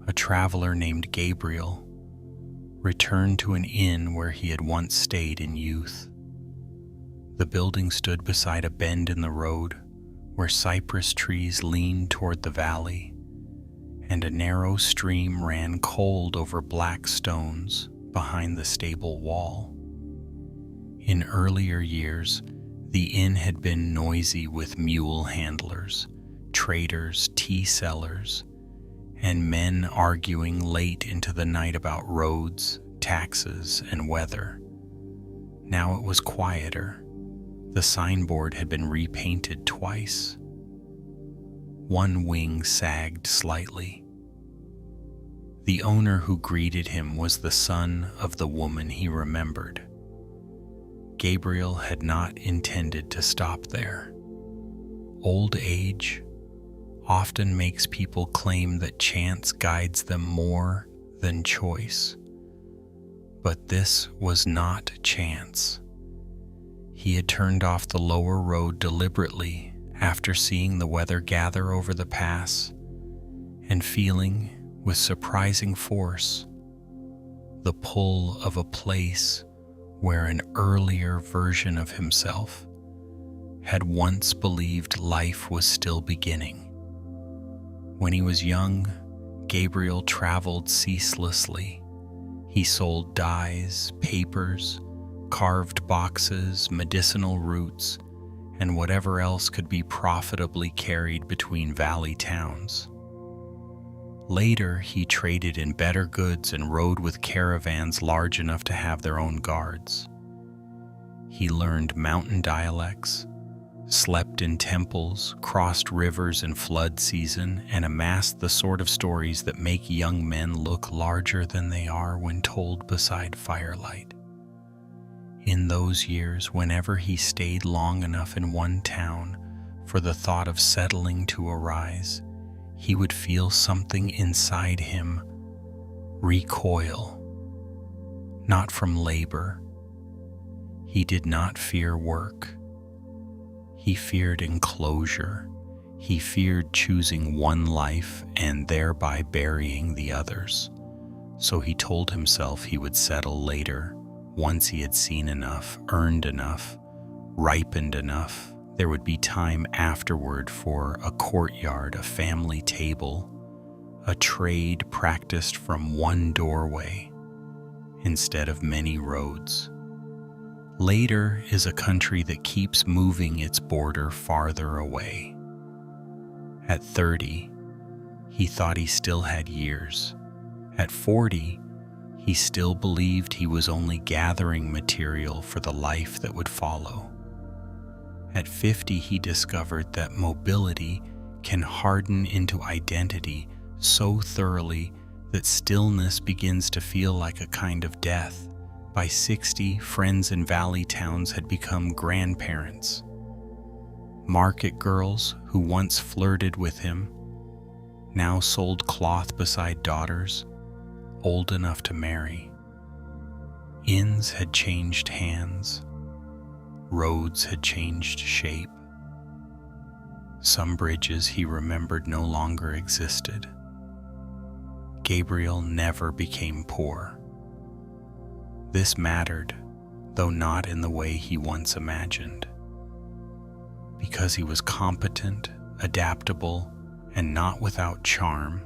a traveler named Gabriel returned to an inn where he had once stayed in youth. The building stood beside a bend in the road where cypress trees leaned toward the valley, and a narrow stream ran cold over black stones behind the stable wall. In earlier years, the inn had been noisy with mule handlers, traders, tea sellers, and men arguing late into the night about roads, taxes, and weather. Now it was quieter. The signboard had been repainted twice. One wing sagged slightly. The owner who greeted him was the son of the woman he remembered. Gabriel had not intended to stop there. Old age often makes people claim that chance guides them more than choice. But this was not chance. He had turned off the lower road deliberately after seeing the weather gather over the pass and feeling, with surprising force, the pull of a place where an earlier version of himself had once believed life was still beginning. When he was young, Gabriel traveled ceaselessly. He sold dyes, papers, carved boxes, medicinal roots, and whatever else could be profitably carried between valley towns. Later, he traded in better goods and rode with caravans large enough to have their own guards. He learned mountain dialects, slept in temples, crossed rivers in flood season, and amassed the sort of stories that make young men look larger than they are when told beside firelight. In those years, whenever he stayed long enough in one town for the thought of settling to arise, he would feel something inside him recoil, not from labor. He did not fear work. He feared enclosure. He feared choosing one life and thereby burying the others. So he told himself he would settle later, once he had seen enough, earned enough, ripened enough. There would be time afterward for a courtyard, a family table, a trade practiced from one doorway instead of many roads. Later is a country that keeps moving its border farther away. At 30, he thought he still had years. At 40, he still believed he was only gathering material for the life that would follow. At 50, he discovered that mobility can harden into identity so thoroughly that stillness begins to feel like a kind of death. By 60, friends in valley towns had become grandparents. Market girls who once flirted with him now sold cloth beside daughters old enough to marry. Inns had changed hands. Roads had changed shape. Some bridges he remembered no longer existed. Gabriel never became poor. This mattered, though not in the way he once imagined. Because he was competent, adaptable, and not without charm,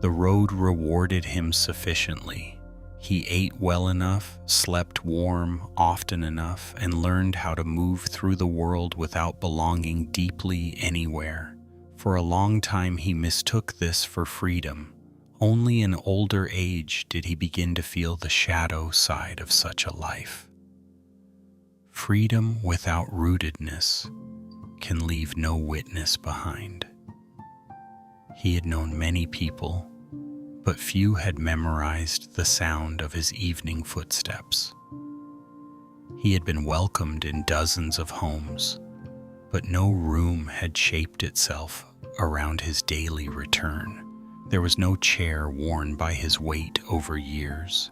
the road rewarded him sufficiently. He ate well enough, slept warm often enough, and learned how to move through the world without belonging deeply anywhere. For a long time he mistook this for freedom. Only in older age did he begin to feel the shadow side of such a life. Freedom without rootedness can leave no witness behind. He had known many people, but few had memorized the sound of his evening footsteps. He had been welcomed in dozens of homes, but no room had shaped itself around his daily return. There was no chair worn by his weight over years,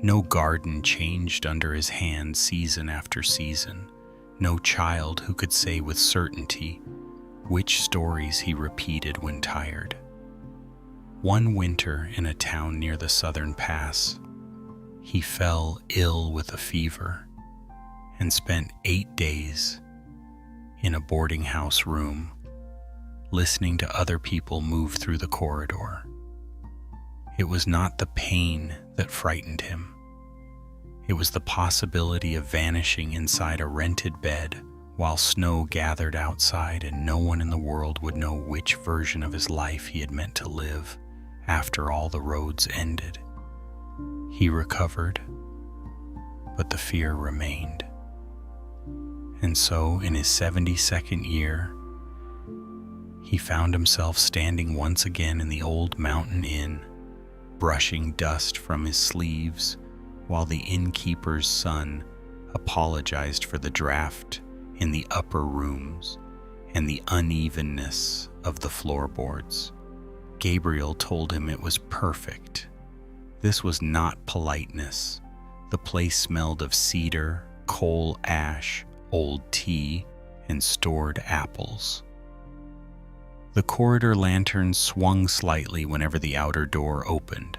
no garden changed under his hand season after season, no child who could say with certainty which stories he repeated when tired. One winter in a town near the southern pass, he fell ill with a fever and spent 8 days in a boarding house room, listening to other people move through the corridor. It was not the pain that frightened him. It was the possibility of vanishing inside a rented bed while snow gathered outside and no one in the world would know which version of his life he had meant to live after all the roads ended. He recovered, but the fear remained. And so, in his 72nd year, he found himself standing once again in the old mountain inn, brushing dust from his sleeves while the innkeeper's son apologized for the draft in the upper rooms and the unevenness of the floorboards. Gabriel told him it was perfect. This was not politeness. The place smelled of cedar, coal ash, old tea, and stored apples. The corridor lanterns swung slightly whenever the outer door opened.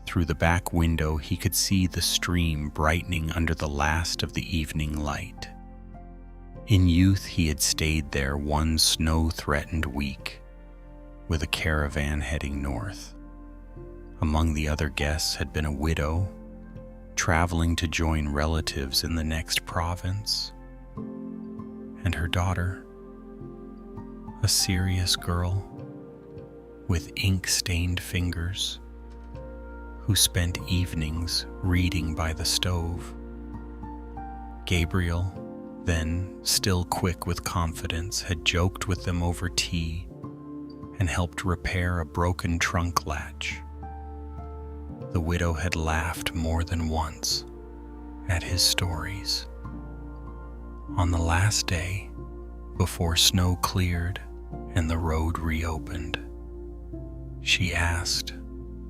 Through the back window, he could see the stream brightening under the last of the evening light. In youth, he had stayed there one snow-threatened week, with a caravan heading north. Among the other guests had been a widow, traveling to join relatives in the next province, and her daughter, a serious girl with ink-stained fingers, who spent evenings reading by the stove. Gabriel, then still quick with confidence, had joked with them over tea and helped repair a broken trunk latch. The widow had laughed more than once at his stories. On the last day, before snow cleared and the road reopened, she asked,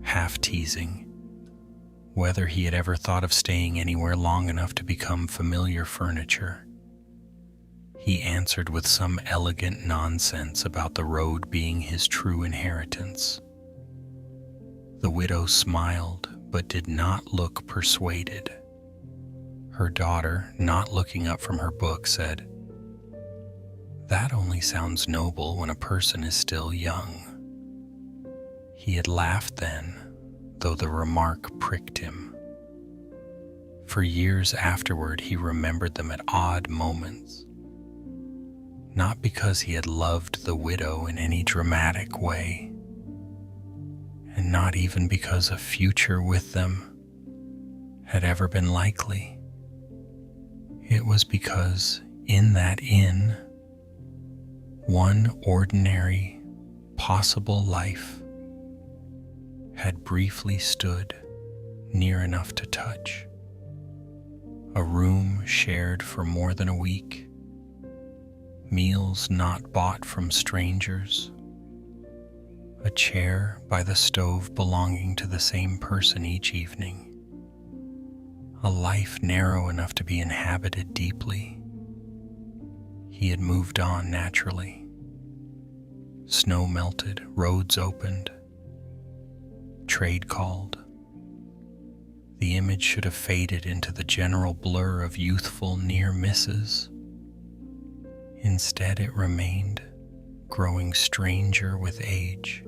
half teasing, whether he had ever thought of staying anywhere long enough to become familiar furniture. He answered with some elegant nonsense about the road being his true inheritance. The widow smiled, but did not look persuaded. Her daughter, not looking up from her book, said, "That only sounds noble when a person is still young." He had laughed then, though the remark pricked him. For years afterward, he remembered them at odd moments, not because he had loved the widow in any dramatic way, and not even because a future with them had ever been likely. It was because in that inn, one ordinary, possible life had briefly stood near enough to touch. A room shared for more than a week, meals not bought from strangers, a chair by the stove belonging to the same person each evening, a life narrow enough to be inhabited deeply. He had moved on naturally. Snow melted, roads opened, trade called. The image should have faded into the general blur of youthful near misses. Instead, it remained, growing stranger with age.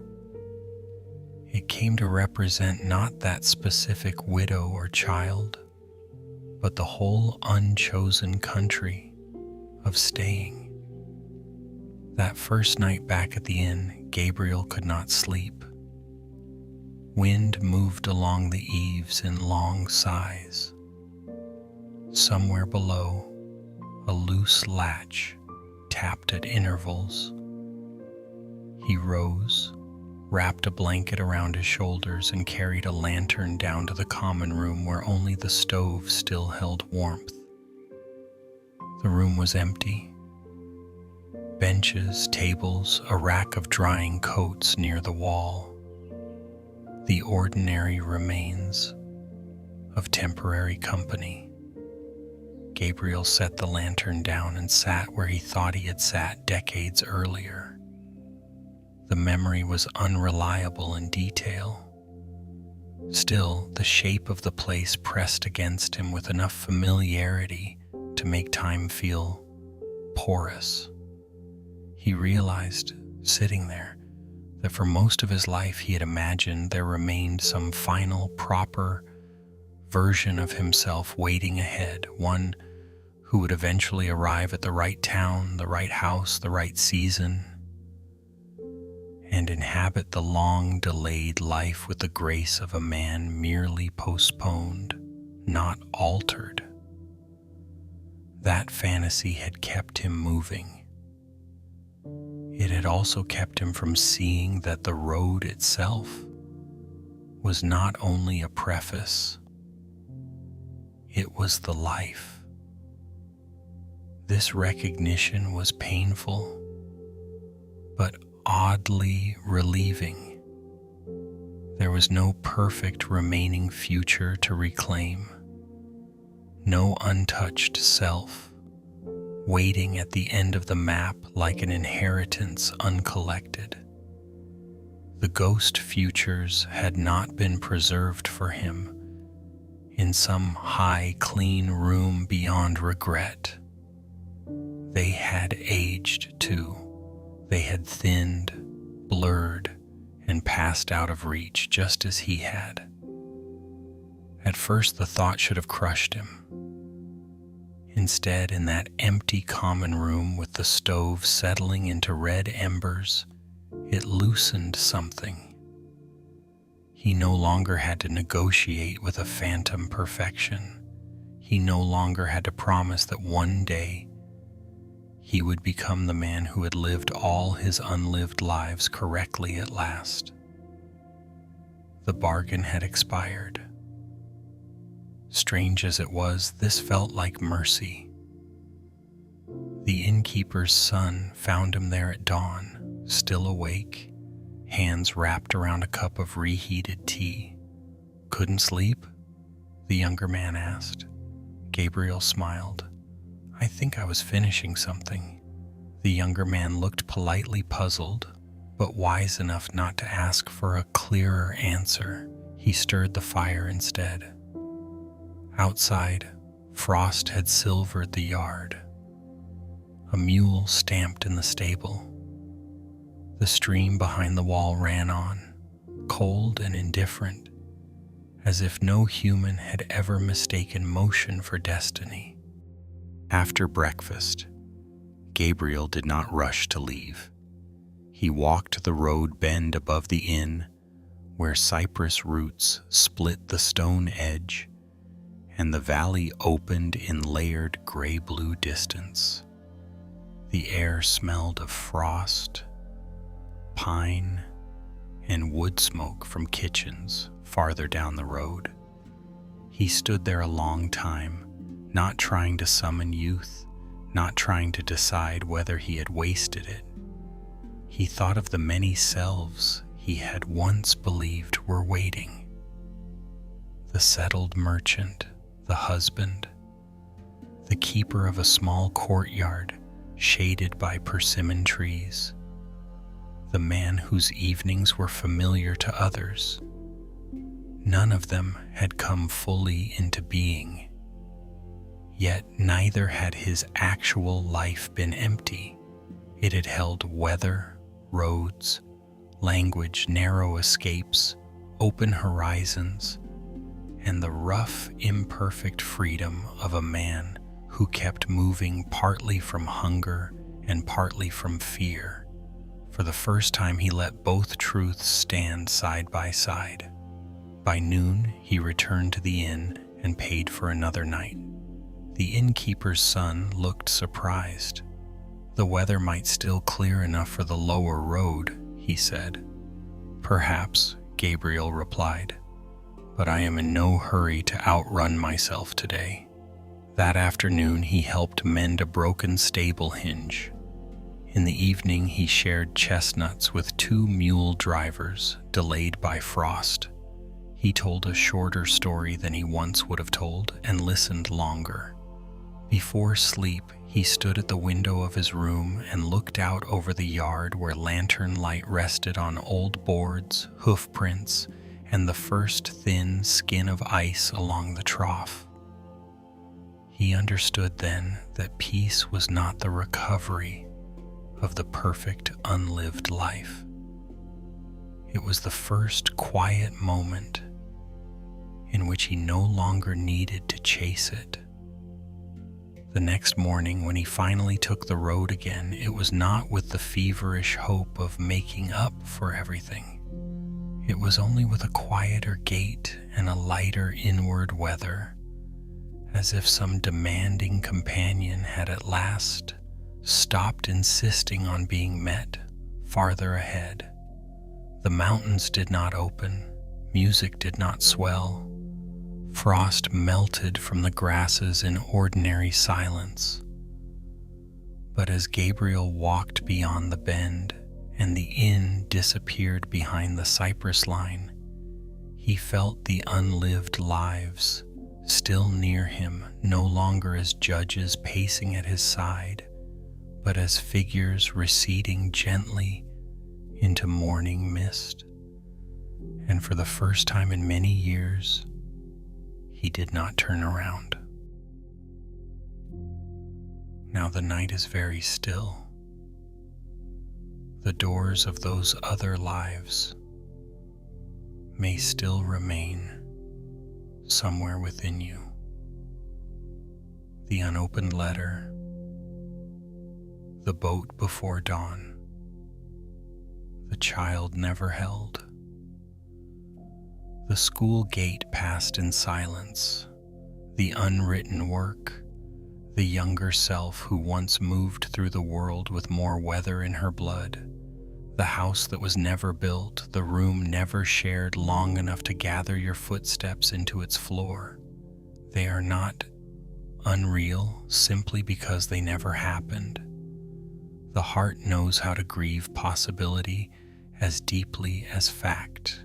It came to represent not that specific widow or child, but the whole unchosen country of staying. That first night back at the inn, Gabriel could not sleep. Wind moved along the eaves in long sighs. Somewhere below, a loose latch tapped at intervals. He rose, wrapped a blanket around his shoulders, and carried a lantern down to the common room where only the stove still held warmth. The room was empty. Benches, tables, a rack of drying coats near the wall. The ordinary remains of temporary company. Gabriel set the lantern down and sat where he thought he had sat decades earlier. The memory was unreliable in detail. Still, the shape of the place pressed against him with enough familiarity to make time feel porous. He realized, sitting there, that for most of his life he had imagined there remained some final, proper version of himself waiting ahead, one who would eventually arrive at the right town, the right house, the right season, and inhabit the long-delayed life with the grace of a man merely postponed, not altered. That fantasy had kept him moving. It had also kept him from seeing that the road itself was not only a preface, it was the life. This recognition was painful, but oddly relieving. There was no perfect remaining future to reclaim, no untouched self waiting at the end of the map like an inheritance uncollected. The ghost futures had not been preserved for him in some high, clean room beyond regret. They had aged too. They had thinned, blurred, and passed out of reach just as he had. At first, the thought should have crushed him. Instead, in that empty common room with the stove settling into red embers, it loosened something. He no longer had to negotiate with a phantom perfection. He no longer had to promise that one day he would become the man who had lived all his unlived lives correctly at last. The bargain had expired. Strange as it was, this felt like mercy. The innkeeper's son found him there at dawn, still awake, hands wrapped around a cup of reheated tea. "Couldn't sleep?" the younger man asked. Gabriel smiled. "I think I was finishing something." The younger man looked politely puzzled, but wise enough not to ask for a clearer answer. He stirred the fire instead. Outside, frost had silvered the yard. A mule stamped in the stable. The stream behind the wall ran on, cold and indifferent, as if no human had ever mistaken motion for destiny. After breakfast, Gabriel did not rush to leave. He walked the road bend above the inn, where cypress roots split the stone edge, and the valley opened in layered gray-blue distance. The air smelled of frost, pine, and wood smoke from kitchens farther down the road. He stood there a long time, not trying to summon youth, not trying to decide whether he had wasted it. He thought of the many selves he had once believed were waiting. The settled merchant, the husband, the keeper of a small courtyard shaded by persimmon trees, the man whose evenings were familiar to others. None of them had come fully into being, yet neither had his actual life been empty. It had held weather, roads, language, narrow escapes, open horizons, and the rough, imperfect freedom of a man who kept moving partly from hunger and partly from fear. For the first time, he let both truths stand side by side. By noon, he returned to the inn and paid for another night. The innkeeper's son looked surprised. The weather might still clear enough for the lower road, he said. Perhaps, Gabriel replied, but I am in no hurry to outrun myself today. That afternoon, he helped mend a broken stable hinge. In the evening, he shared chestnuts with 2 mule drivers delayed by frost. He told a shorter story than he once would have told and listened longer. Before sleep, he stood at the window of his room and looked out over the yard where lantern light rested on old boards, hoof prints, and the first thin skin of ice along the trough. He understood then that peace was not the recovery of the perfect unlived life. It was the first quiet moment in which he no longer needed to chase it. The next morning, when he finally took the road again, it was not with the feverish hope of making up for everything. It was only with a quieter gait and a lighter inward weather, as if some demanding companion had at last stopped insisting on being met farther ahead. The mountains did not open, music did not swell, frost melted from the grasses in ordinary silence. But as Gabriel walked beyond the bend and the inn disappeared behind the cypress line, he felt the unlived lives still near him, no longer as judges pacing at his side, but as figures receding gently into morning mist. And for the first time in many years, he did not turn around. Now the night is very still. The doors of those other lives may still remain somewhere within you. The unopened letter, the boat before dawn, the child never held. The school gate passed in silence, the unwritten work, the younger self who once moved through the world with more weather in her blood, the house that was never built, the room never shared long enough to gather your footsteps into its floor. They are not unreal simply because they never happened. The heart knows how to grieve possibility as deeply as fact,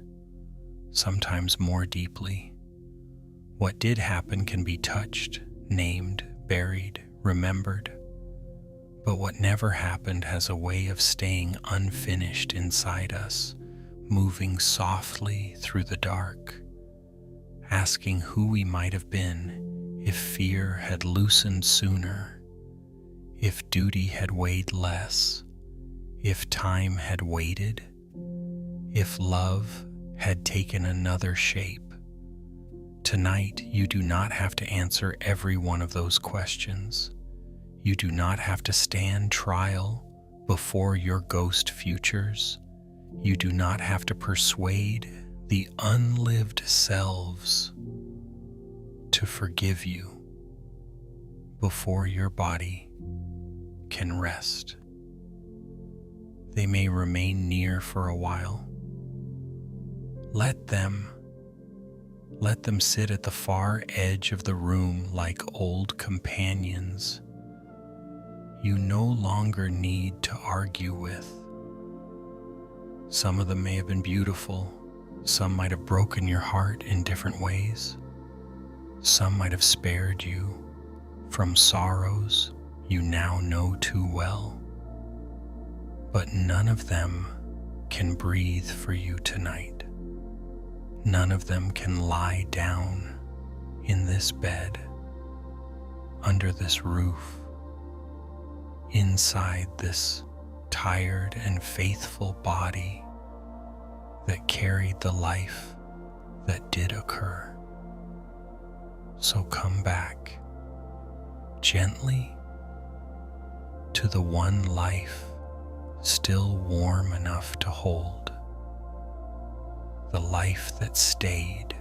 sometimes more deeply. What did happen can be touched, named, buried, remembered. But what never happened has a way of staying unfinished inside us, moving softly through the dark, asking who we might have been if fear had loosened sooner, if duty had weighed less, if time had waited, if love had taken another shape. Tonight, you do not have to answer every one of those questions. You do not have to stand trial before your ghost futures. You do not have to persuade the unlived selves to forgive you before your body can rest. They may remain near for a while. Let them sit at the far edge of the room like old companions you no longer need to argue with. Some of them may have been beautiful. Some might have broken your heart in different ways. Some might have spared you from sorrows you now know too well, but none of them can breathe for you tonight. None of them can lie down in this bed, under this roof, inside this tired and faithful body that carried the life that did occur. So come back gently to the one life still warm enough to hold, the life that stayed,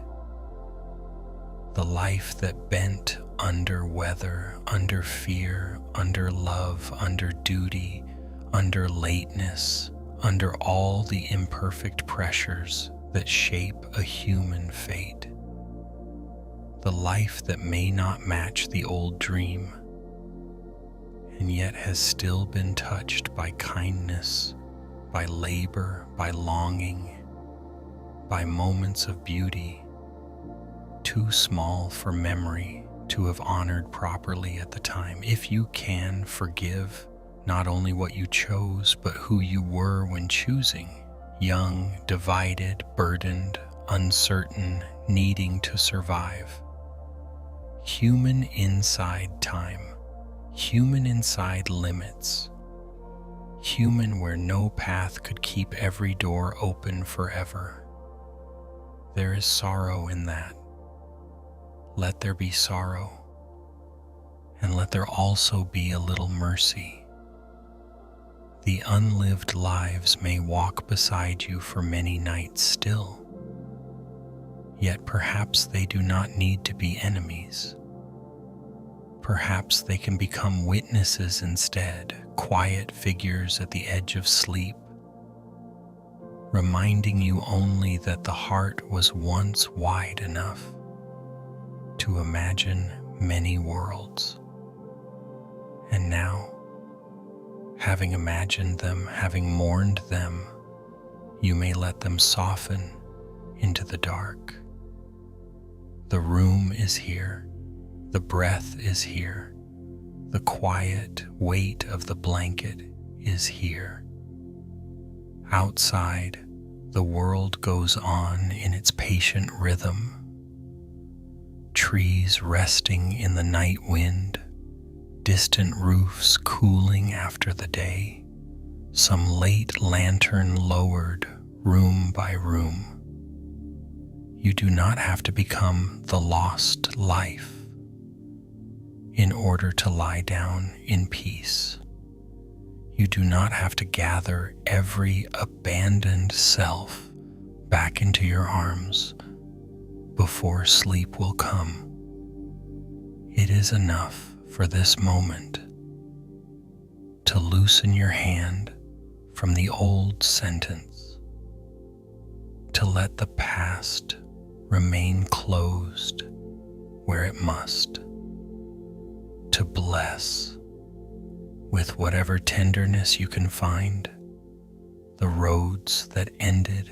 the life that bent under weather, under fear, under love, under duty, under lateness, under all the imperfect pressures that shape a human fate. The life that may not match the old dream, and yet has still been touched by kindness, by labor, by longing, by moments of beauty, too small for memory to have honored properly at the time. If you can, forgive not only what you chose, but who you were when choosing, young, divided, burdened, uncertain, needing to survive. Human inside time, human inside limits, human where no path could keep every door open forever. There is sorrow in that. Let there be sorrow, and let there also be a little mercy. The unlived lives may walk beside you for many nights still, yet perhaps they do not need to be enemies. Perhaps they can become witnesses instead, quiet figures at the edge of sleep, reminding you only that the heart was once wide enough to imagine many worlds. And now, having imagined them, having mourned them, you may let them soften into the dark. The room is here, the breath is here, the quiet weight of the blanket is here. Outside, the world goes on in its patient rhythm. Trees resting in the night wind, distant roofs cooling after the day, some late lantern lowered room by room. You do not have to become the lost life in order to lie down in peace. You do not have to gather every abandoned self back into your arms before sleep will come. It is enough for this moment to loosen your hand from the old sentence, to let the past remain closed where it must, to bless with whatever tenderness you can find the roads that ended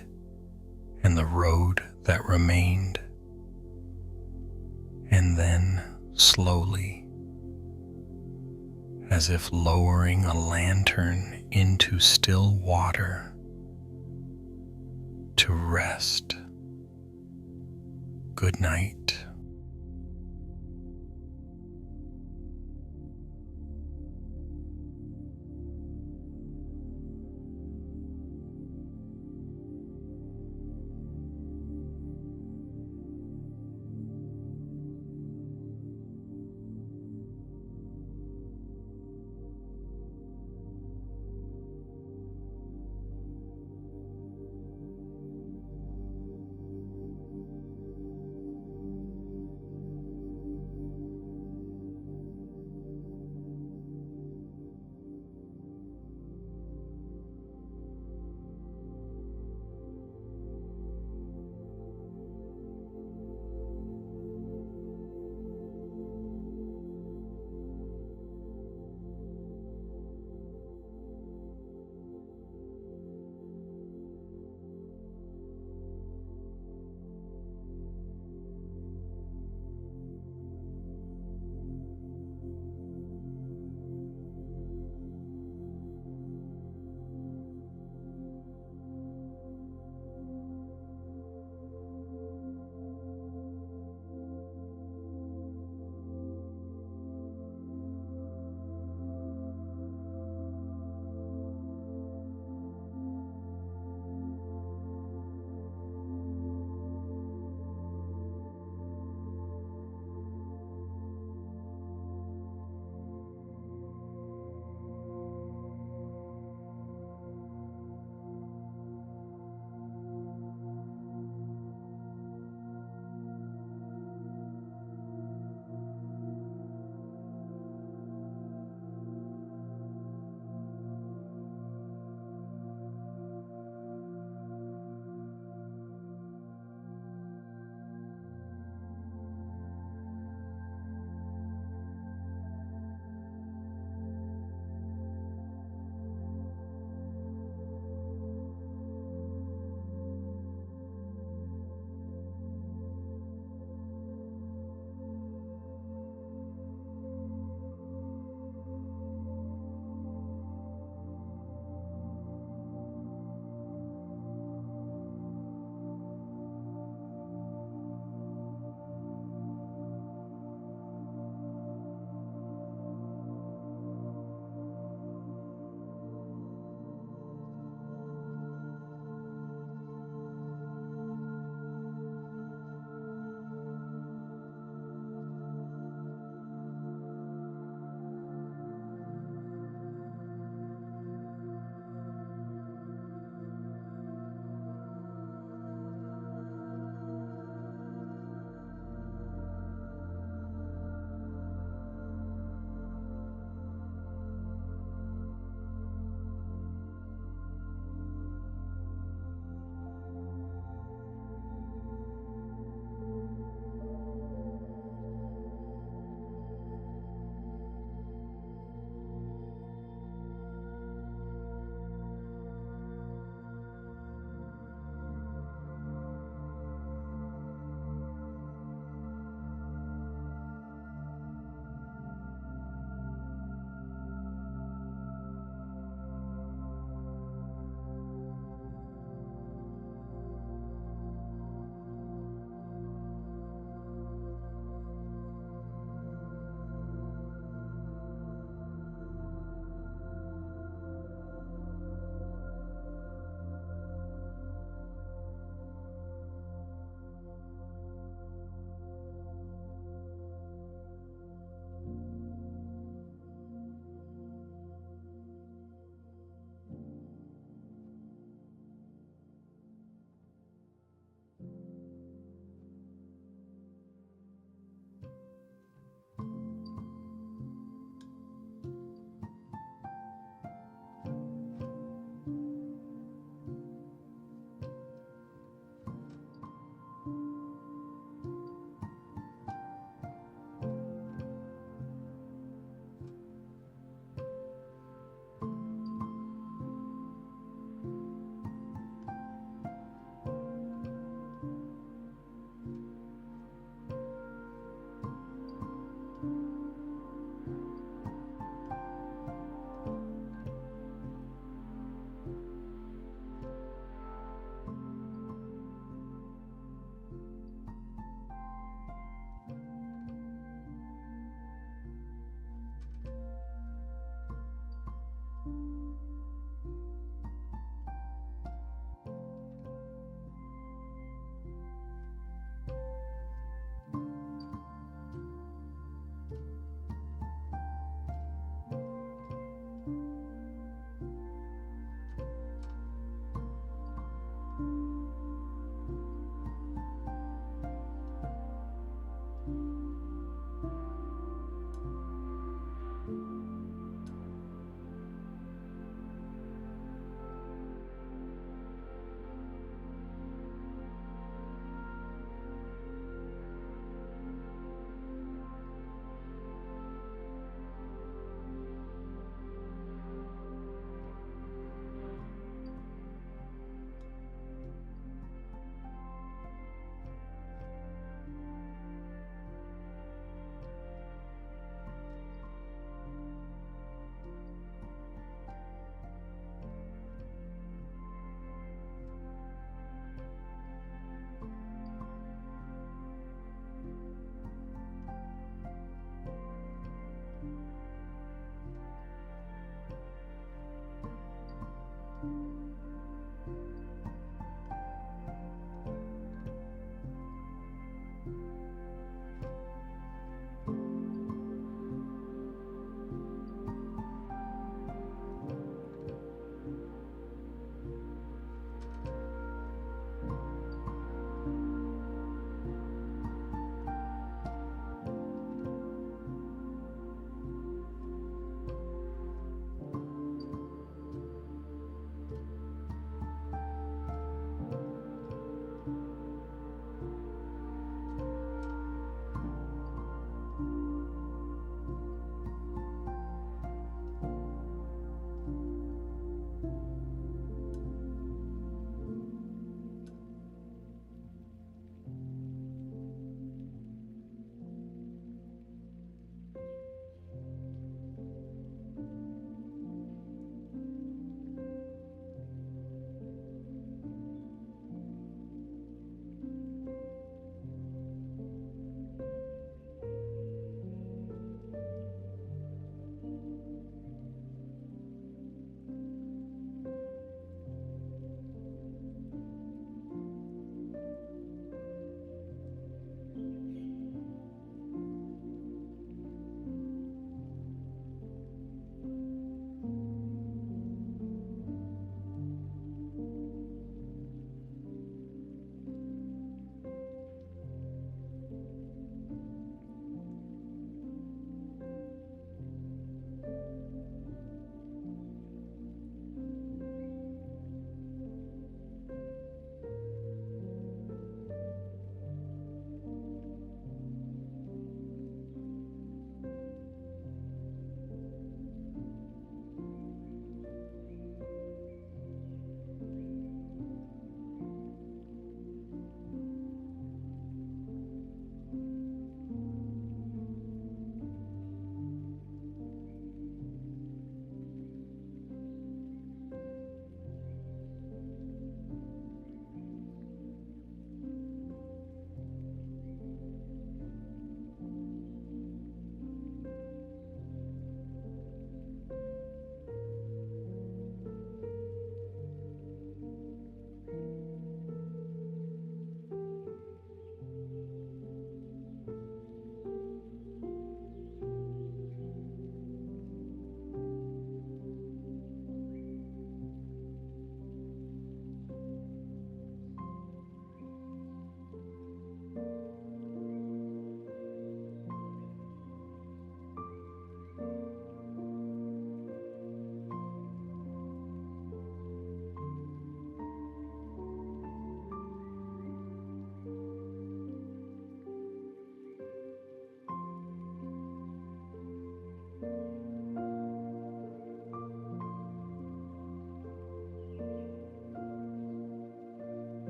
and the road that remained. And then slowly, as if lowering a lantern into still water, to rest. Good night.